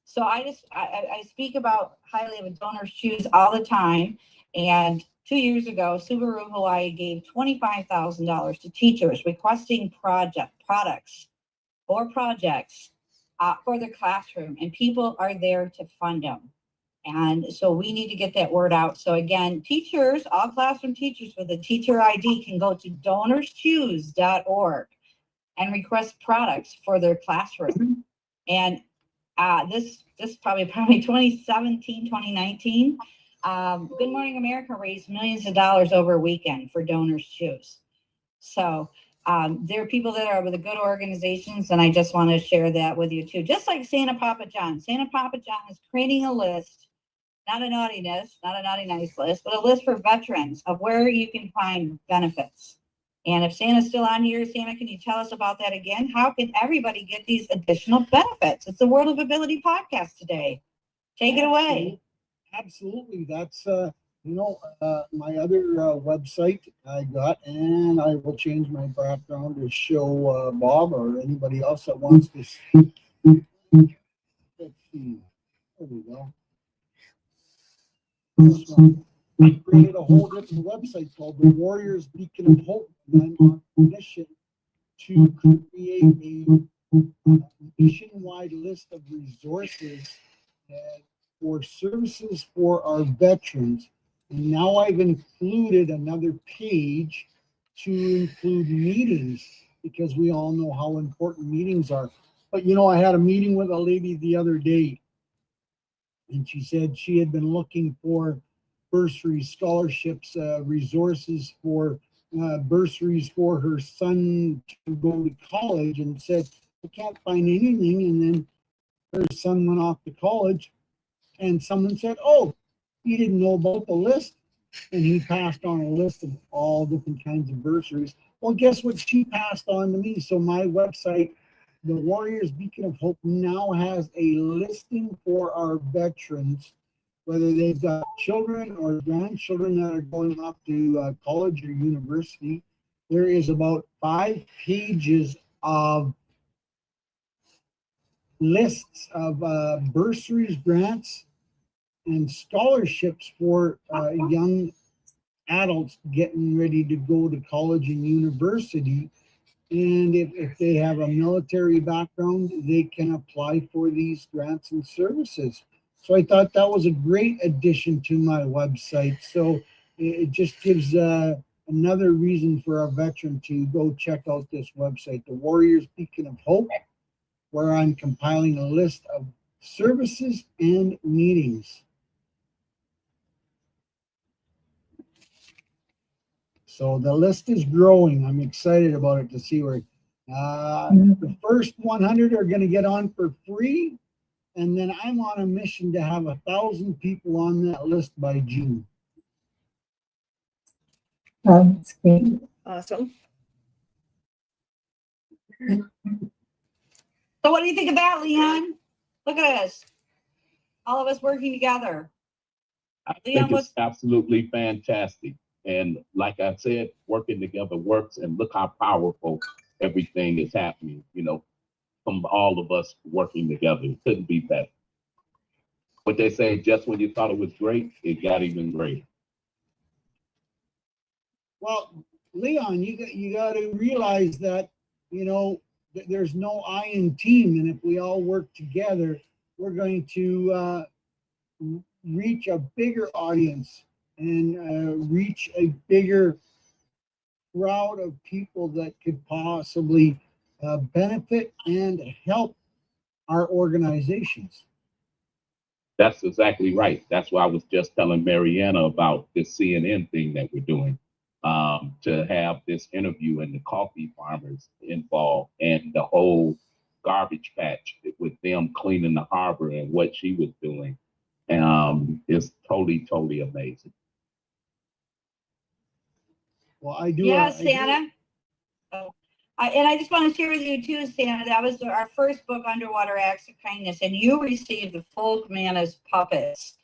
so I speak about highly of a donor's choose all the time. And 2 years ago, Subaru Hawaii gave $25,000 to teachers requesting products or projects for their classroom, and people are there to fund them. And so we need to get that word out. So again, teachers, all classroom teachers with a teacher ID can go to donorschoose.org and request products for their classroom. And this probably 2017, 2019. Good Morning America raised millions of dollars over a weekend for Donors Choose. So there are people that are with the good organizations, and I just want to share that with you too. Just like Santa Papa John. Santa Papa John is creating a list, not a naughty nice list, but a list for veterans of where you can find benefits. And if Santa's still on here, Santa, can you tell us about that again? How can everybody get these additional benefits? It's the World of Ability podcast today. Take it away. Absolutely. That's, my other website I got, and I will change my background to show Bob or anybody else that wants to see. Let's see. There we go. This one. I created a whole different website called the Warriors Beacon of Hope, and I'm on a mission to create a nationwide list of resources for services for our veterans. And now I've included another page to include meetings, because we all know how important meetings are. But I had a meeting with a lady the other day, and she said she had been looking for bursaries, scholarships, resources for bursaries for her son to go to college, and said, I can't find anything. And then her son went off to college, and someone said, oh, he didn't know about the list. And he passed on a list of all different kinds of bursaries. Well, guess what she passed on to me? So my website, the Warriors Beacon of Hope, now has a listing for our veterans, whether they've got children or grandchildren that are going off to college or university. There is about 5 pages of lists of bursaries, grants, and scholarships for young adults getting ready to go to college and university. And if they have a military background, they can apply for these grants and services. So I thought that was a great addition to my website. So it just gives another reason for a veteran to go check out this website, the Warriors Beacon of Hope, where I'm compiling a list of services and meetings. So the list is growing. I'm excited about it to see where the first 100 are going to get on for free. And then I'm on a mission to have 1,000 people on that list by June. That's great. Awesome. So what do you think of that, Leon? Look at us. All of us working together. I Leon, think it's absolutely fantastic. And like I said, working together works, and look how powerful everything is happening, from all of us working together. It couldn't be better. What they say, just when you thought it was great, it got even greater. Well, Leon, you got to realize that, there's no I in team. And if we all work together, we're going to reach a bigger audience and reach a bigger crowd of people that could possibly benefit and help our organizations. That's exactly right. That's why I was just telling Mariana about this CNN thing that we're doing, to have this interview and the coffee farmers involved and the whole garbage patch with them cleaning the harbor and what she was doing. Is totally, totally amazing. Well, I do. Yes, Santa. Oh, And I just want to share with you too, Santa, that was our first book, Underwater Acts of Kindness, and you received the Folk Manas puppets.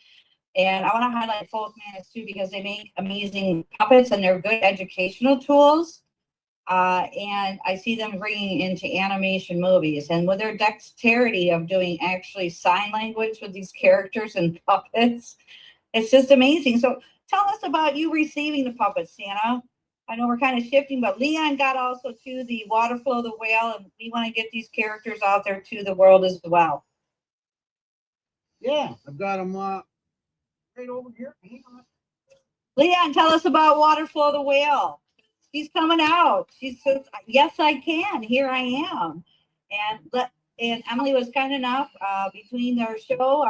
And I want to highlight Folk Manas too because they make amazing puppets and they're good educational tools. And I see them bringing into animation movies, and with their dexterity of doing actually sign language with these characters and puppets, it's just amazing. So tell us about you receiving the puppets, Santa. I know we're kind of shifting, but Leon got also to the Waterflow the Whale, and we want to get these characters out there to the world as well. Yeah, I've got them right over here. Hang on. Leon, tell us about Waterflow the Whale. She's coming out. She says, "Yes, I can. Here I am." And Emily was kind enough. Between our show,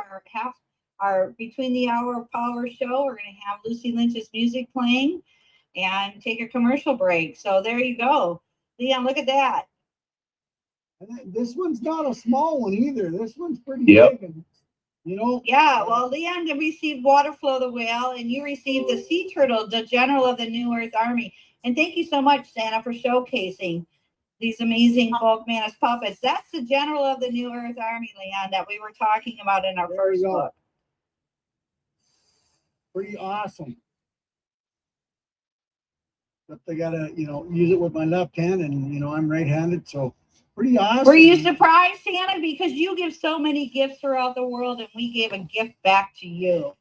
between the hour of power show, we're going to have Lucy Lynch's music playing and take a commercial break. So there you go. Leon, look at that. This one's not a small one either. This one's pretty Yep. big. And, you know. Yeah, well, Leon received Waterflow the Whale, and you received the Sea Turtle, the General of the New Earth Army. And thank you so much, Santa, for showcasing these amazing Folk Manas puppets. That's the General of the New Earth Army, Leon, that we were talking about in our first book. Pretty awesome. But they gotta, use it with my left hand, and I'm right-handed, so pretty awesome. Were you surprised, Santa? Because you give so many gifts throughout the world, and we gave a gift back to you.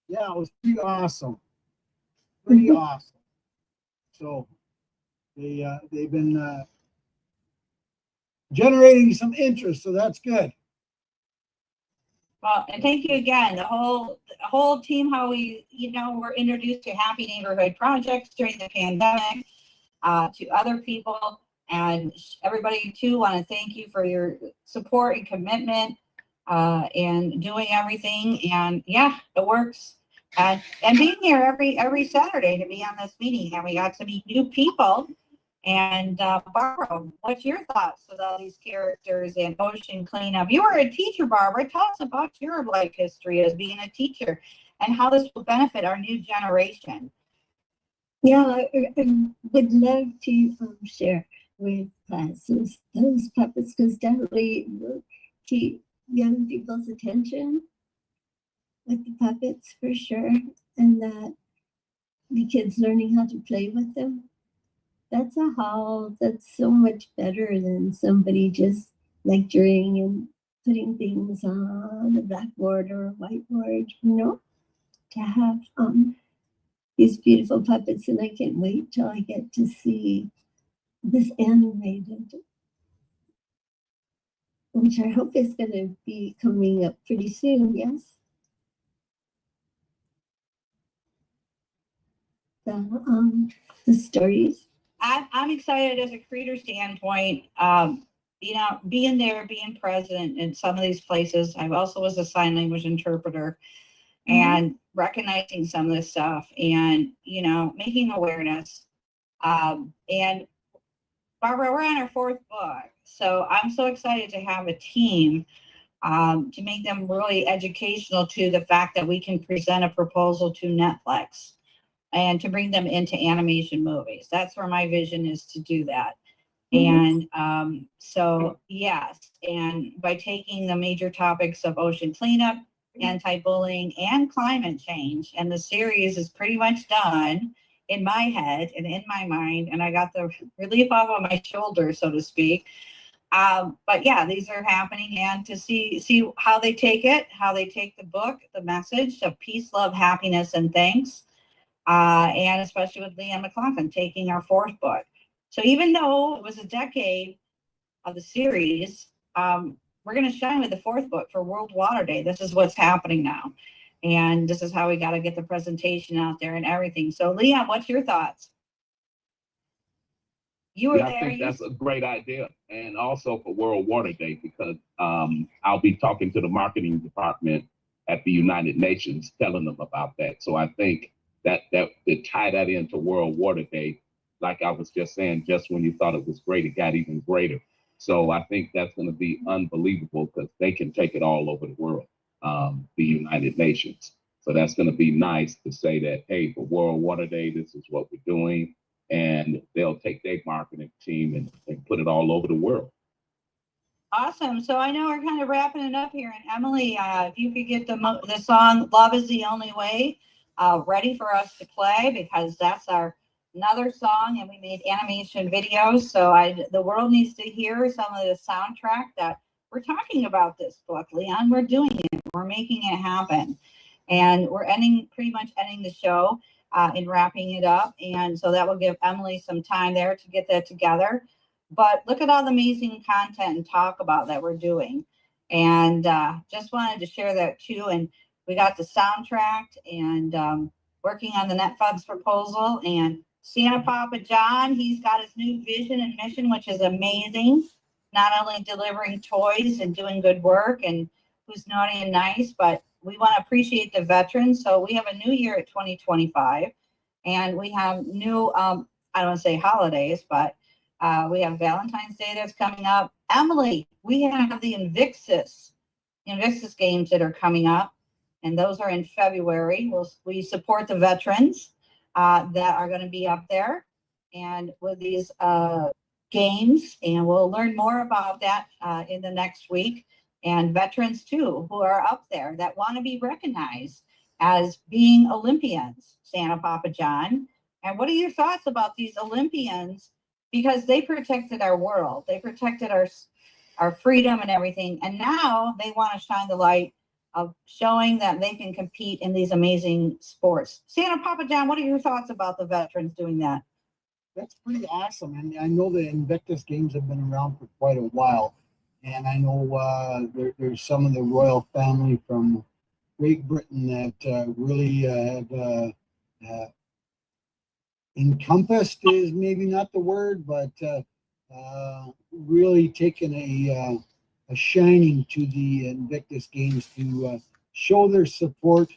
Yeah, it was pretty awesome. Pretty awesome. So they've been generating some interest, so that's good. Well, and thank you again, the whole team, how we, were introduced to Happy Neighborhood projects during the pandemic, to other people, and everybody too. Want to thank you for your support and commitment, and doing everything. And yeah, it works. And being here every Saturday to be on this meeting, and we got to meet new people. And Barbara, what's your thoughts with all these characters and ocean cleanup? You were a teacher, Barbara. Tell us about your life history as being a teacher and how this will benefit our new generation. Yeah, I would love to share with classes those puppets, because definitely will keep young people's attention with the puppets for sure, and that the kids learning how to play with them. That's that's so much better than somebody just lecturing and putting things on a blackboard or a whiteboard, to have these beautiful puppets. And I can't wait till I get to see this animated, which I hope is going to be coming up pretty soon. Yes. The stories. I'm excited as a creator standpoint. Being there, being present in some of these places. I also was a sign language interpreter, and recognizing some of this stuff, and making awareness. And Barbara, we're on our 4th book, so I'm so excited to have a team to make them really educational to the fact that we can present a proposal to Netflix and to bring them into animation movies. That's where my vision is, to do that. And so, yes, and by taking the major topics of ocean cleanup, anti-bullying, and climate change, and the series is pretty much done in my head and in my mind, and I got the relief off of my shoulders, so to speak. But yeah, these are happening, and to see how they take it, how they take the book, the message of peace, love, happiness, and thanks. And especially with Leanne McLaughlin taking our 4th book. So even though it was a decade of the series, we're going to shine with the 4th book for World Water Day. This is what's happening now. And this is how we got to get the presentation out there and everything. So Leanne, what's your thoughts? You were there. I think that's a great idea. And also for World Water Day, because I'll be talking to the marketing department at the United Nations, telling them about that. So I think that to tie that into World Water Day, like I was just saying, just when you thought it was great, it got even greater. So I think that's going to be unbelievable, because they can take it all over the world, the United Nations. So that's going to be nice to say that, hey, for World Water Day, this is what we're doing. and they'll take their marketing team and put it all over the world. Awesome. So I know we're kind of wrapping it up here. And Emily, if you could get the song "Love Is the Only Way" ready for us to play, because that's another song, and we made animation videos. So the world needs to hear some of the soundtrack that we're talking about this book. Leon, we're doing it. We're making it happen. And we're pretty much ending the show and wrapping it up. And so that will give Emily some time there to get that together. But look at all the amazing content and talk about that we're doing. And just wanted to share that too. And we got the soundtrack and working on the Netflix proposal. And Santa Papa John, he's got his new vision and mission, which is amazing. Not only delivering toys and doing good work and who's naughty and nice, but we want to appreciate the veterans. So we have a new year at 2025. And we have new, I don't want to say holidays, but we have Valentine's Day that's coming up. Emily, we have the Invictus games that are coming up, and those are in February. We support the veterans that are going to be up there, and with these games, and we'll learn more about that in the next week. And veterans too, who are up there that want to be recognized as being Olympians, Santa Papa John. And what are your thoughts about these Olympians? Because they protected our world, they protected our freedom and everything. And now they want to shine the light of showing that they can compete in these amazing sports. Santa Papa John, what are your thoughts about the veterans doing that? That's pretty awesome. And I know the Invictus games have been around for quite a while. And I know there's some of the royal family from Great Britain that really have encompassed is maybe not the word, but really taken a shining to the Invictus games to show their support.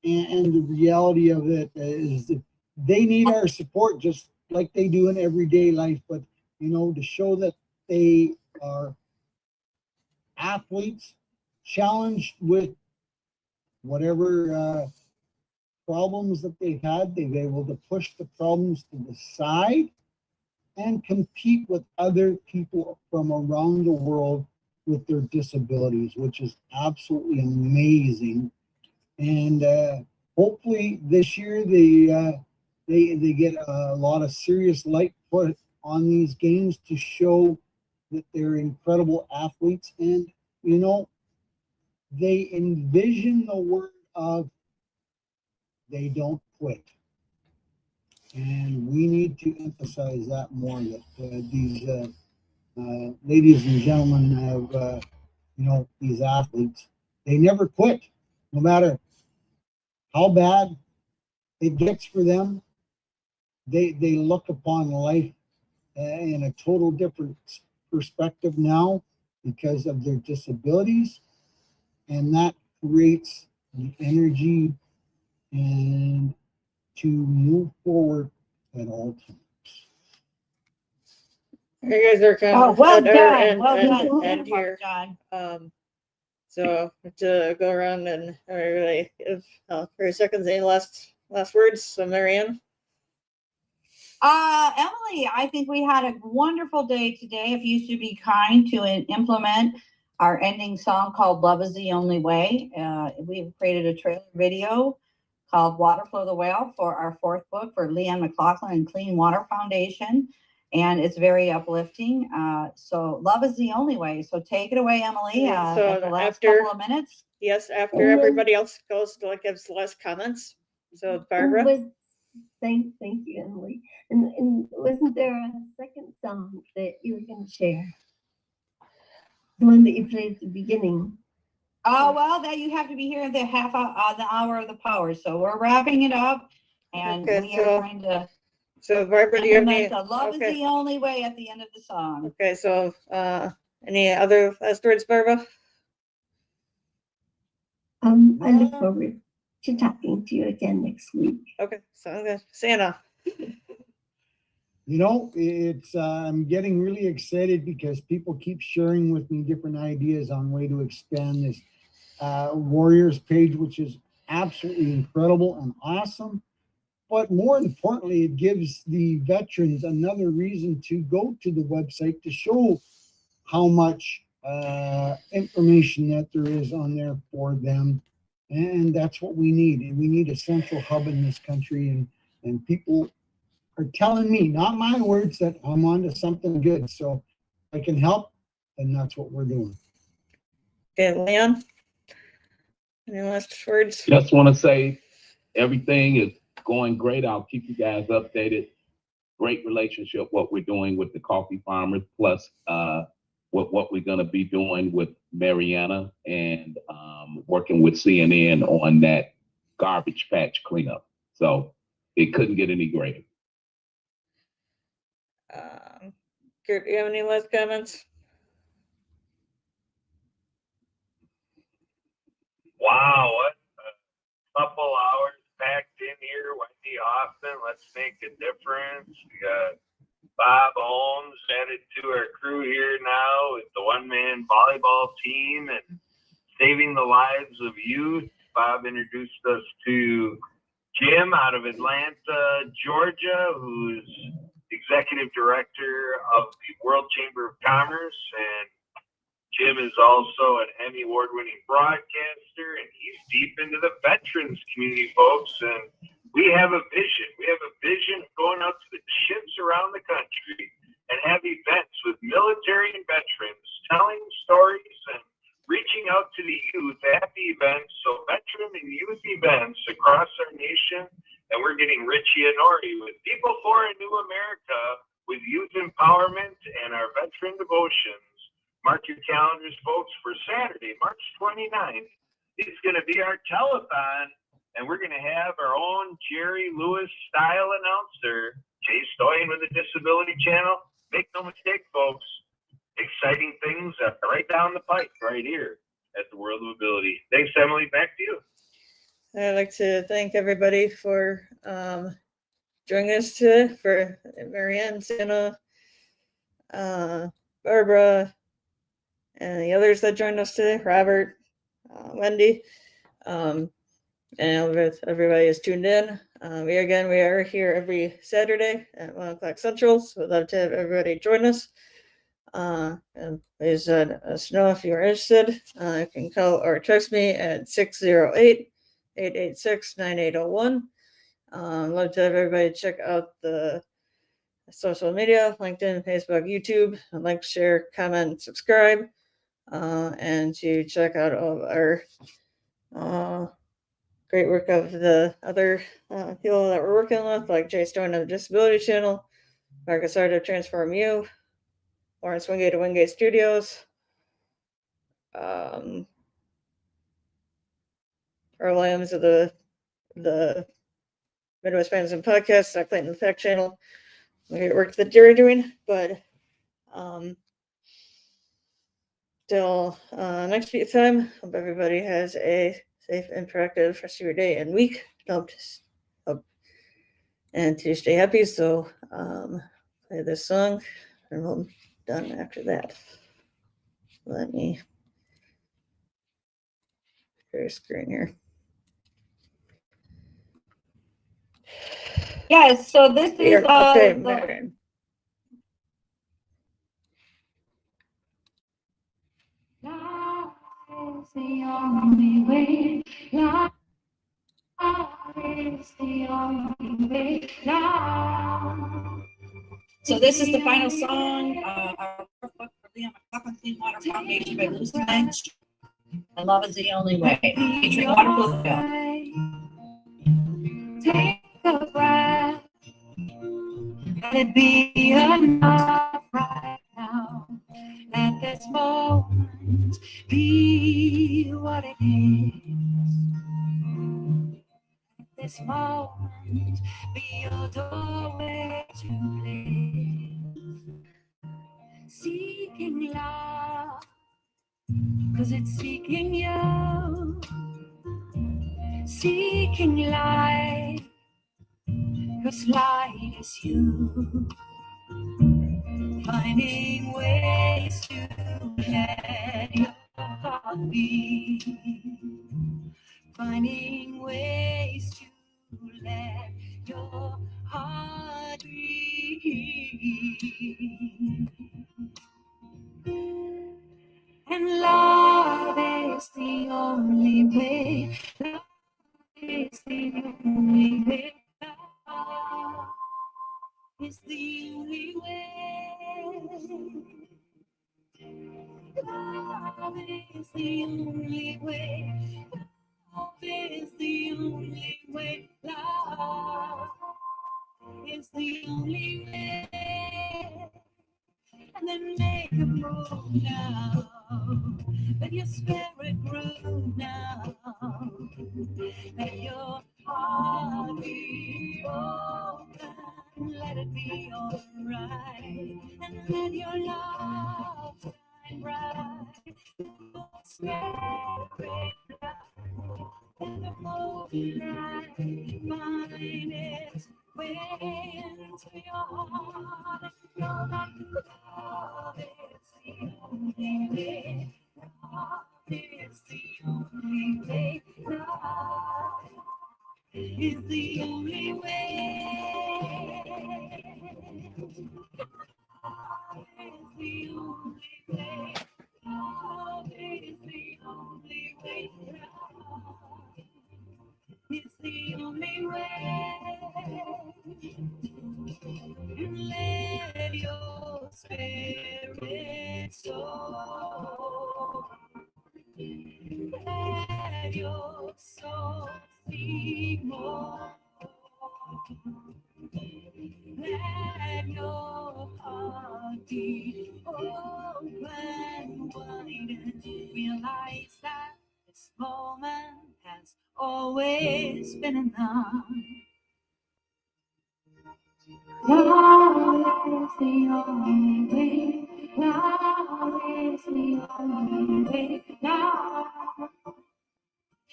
And the reality of it is that they need our support just like they do in everyday life. But, you know, to show that they are athletes challenged with whatever problems that they've had, they've been able to push the problems to the side and compete with other people from around the world with their disabilities, which is absolutely amazing. And hopefully this year they get a lot of serious light put on these games to show that they're incredible athletes. And, you know, they envision the word of they don't quit. And we need to emphasize that more, that these ladies and gentlemen have, you know, these athletes, they never quit, no matter how bad it gets for them. They look upon life in a total different perspective now because of their disabilities, and that creates the energy and to move forward at all times. You guys are kind of well at our done, well done, end here. John. So to go around and everybody give 30 seconds. Any last words? So Marianne. Emily, I think we had a wonderful day today. If you should be kind to implement our ending song called "Love Is the Only Way," we've created a trailer video called "Waterflow the Whale" for our fourth book for Leanne McLaughlin and Clean Water Foundation, and it's very uplifting. So "Love Is the Only Way." So take it away, Emily. So in the last after- couple of minutes. Yes, after everybody else goes to gives the last comments. So Barbara. Thank you, Emily. And wasn't there a second song that you were going to share? The one that you played at the beginning. Oh, well, that you have to be here at the the hour of the power. So we're wrapping it up, and Okay, we are trying to. So Barbara, do you have any? The love is the only way at the end of the song. Okay, so any other last words, Barbara? I look forward to talking to you again next week. Okay, so Santa. You know, it's I'm getting really excited because people keep sharing with me different ideas on way to expand this Warriors page, which is absolutely incredible and awesome. but more importantly, it gives the veterans another reason to go to the website to show how much information that there is on there for them. And that's what we need. And we need a central hub in this country. And people are telling me, not my words, that I'm onto something good. So if I can help, then that's what we're doing. Okay, Leon, any last words? Just want to say everything is going great. I'll keep you guys updated. Great relationship, what we're doing with the coffee farmers, plus what we're going to be doing with Mariana and working with CNN on that garbage patch cleanup. So it couldn't get any greater. Kurt, do you have any last comments? Wow, what a couple hours packed in here. Wendy Huffman, let's make a difference. We got Bob Holmes added to our crew here now with the one-man volleyball team and saving the lives of youth. Bob introduced us to Jim out of Atlanta, Georgia, who's executive director of the World Chamber of Commerce, and Jim is also an Emmy award-winning broadcaster, and he's deep into the veterans community, folks. And we have a vision. We have a vision of going out to the ships around the country and have events with military and veterans, telling stories and reaching out to the youth at the events. So veteran and youth events across our nation. And we're getting Richie and Nori with People for a New America with youth empowerment and our veteran devotions. Mark your calendars, folks, for Saturday, March 29th. It's going to be our telethon, and we're going to have our own Jerry Lewis style announcer, Jay Stoyan with the Disability Channel. Make no mistake, folks, exciting things right down the pipe right here at the World of Ability. Thanks, Emily. Back to you. I'd like to thank everybody for joining us today, for Marianne, Santa, Barbara, and the others that joined us today, Robert, Wendy, and everybody is tuned in. We are here every Saturday at 1 o'clock Central, so we'd love to have everybody join us. And please let us know if you're interested. You can call or text me at 608-886-9801. Love to have everybody check out the social media, LinkedIn, Facebook, YouTube. Like, share, comment, subscribe, and to check out all of our great work of the other people that we're working with, like Jay Stone of the Disability Channel, Marcus Art of Transform You, Lawrence Wingate of Wingate Studios, Earl Williams of the Midwest Magazine Podcast, Doc Clayton the Tech Channel. We work that you're doing, but till next week time, hope everybody has a safe and productive rest of your day and week. Hope and to stay happy. So play this song and we'll be done after that. Let me share a screen here. Yes, so this is okay, the, Love is the only way. Love is the only way. Love. so this is the final song, our workbook for the Clean Water Foundation by Luz Mensch. And Love is the Only Way. Featuring wonderful Take a breath. Let it be enough right now. Let this moment be what it is. Let this moment be your doorway to bliss. Seeking love, 'cause it's seeking you. Seeking light, 'cause light is you. Finding ways to let your heart beat. Finding ways to let your heartbeat. And love is the only way. Love is the only way. Love is the only way. Love is the only way. Love is the only way. Love is the only way. And then make a move now. Let your spirit groove now. Let your heart be open. Let it be alright. And let your love shine bright. Your spirit in the moonlight, find its way into your heart. And know that love is the only way. Love is the only way. Love is the only way. Love is the only way. Love is the only way. It's the only way. And let your spirit soar. Let your soul see more. Let your heart be open wide and realize that this moment has always been enough. Love is the only way. Love is the only way. Love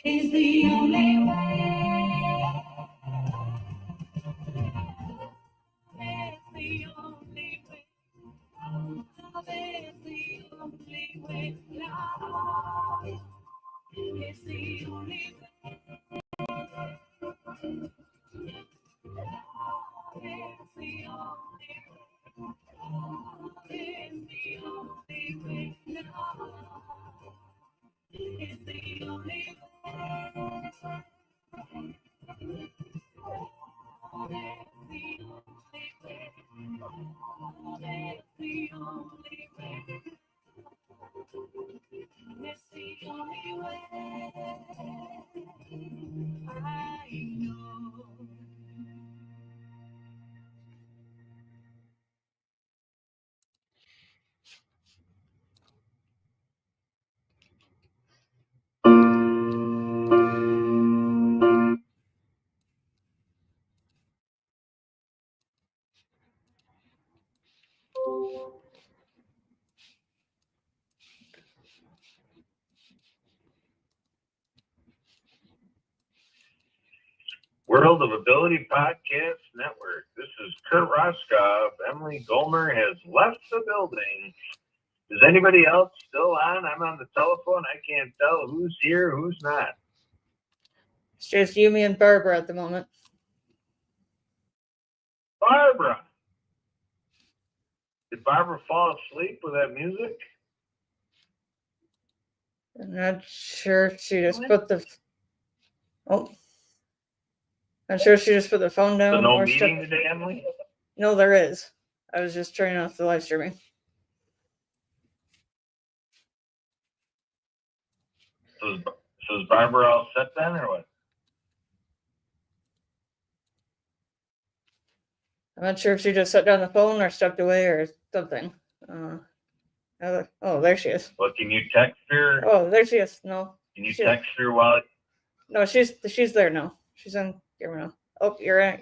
is the only way. Is the only way. Love is the only way. Love is the only way. Love is the only way. Love is the only way. Love is the only way. It's the only way I know. World of Ability Podcast Network. This is Kurt Roskoff. Emily Gomer has left the building. Is anybody else still on? I'm on the telephone. I can't tell who's here, who's not. It's just you, me, and Barbara at the moment. Barbara. Did Barbara fall asleep with that music? I'm not sure if she just put the. Oh. I'm sure she just put the phone down. So no or meeting today, Emily? No, there is. I was just turning off the live streaming. So is Barbara all set then, or what? I'm not sure if she just set down the phone or stepped away or something. Oh, there she is. Well, can you text her? Oh, there she is. No. Can you text her while? No, she's there now. She's on camera now. Oh, you're on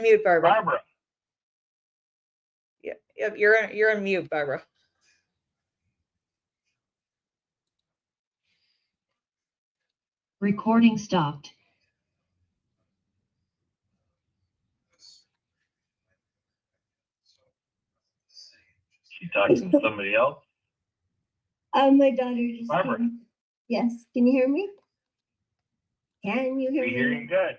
mute, Barbara. Barbara. Yep, you're on mute, Barbara. Recording stopped. She talking to somebody else? My daughter just Barbara. came. Yes, can you hear me? Can you hear We me? hear you good.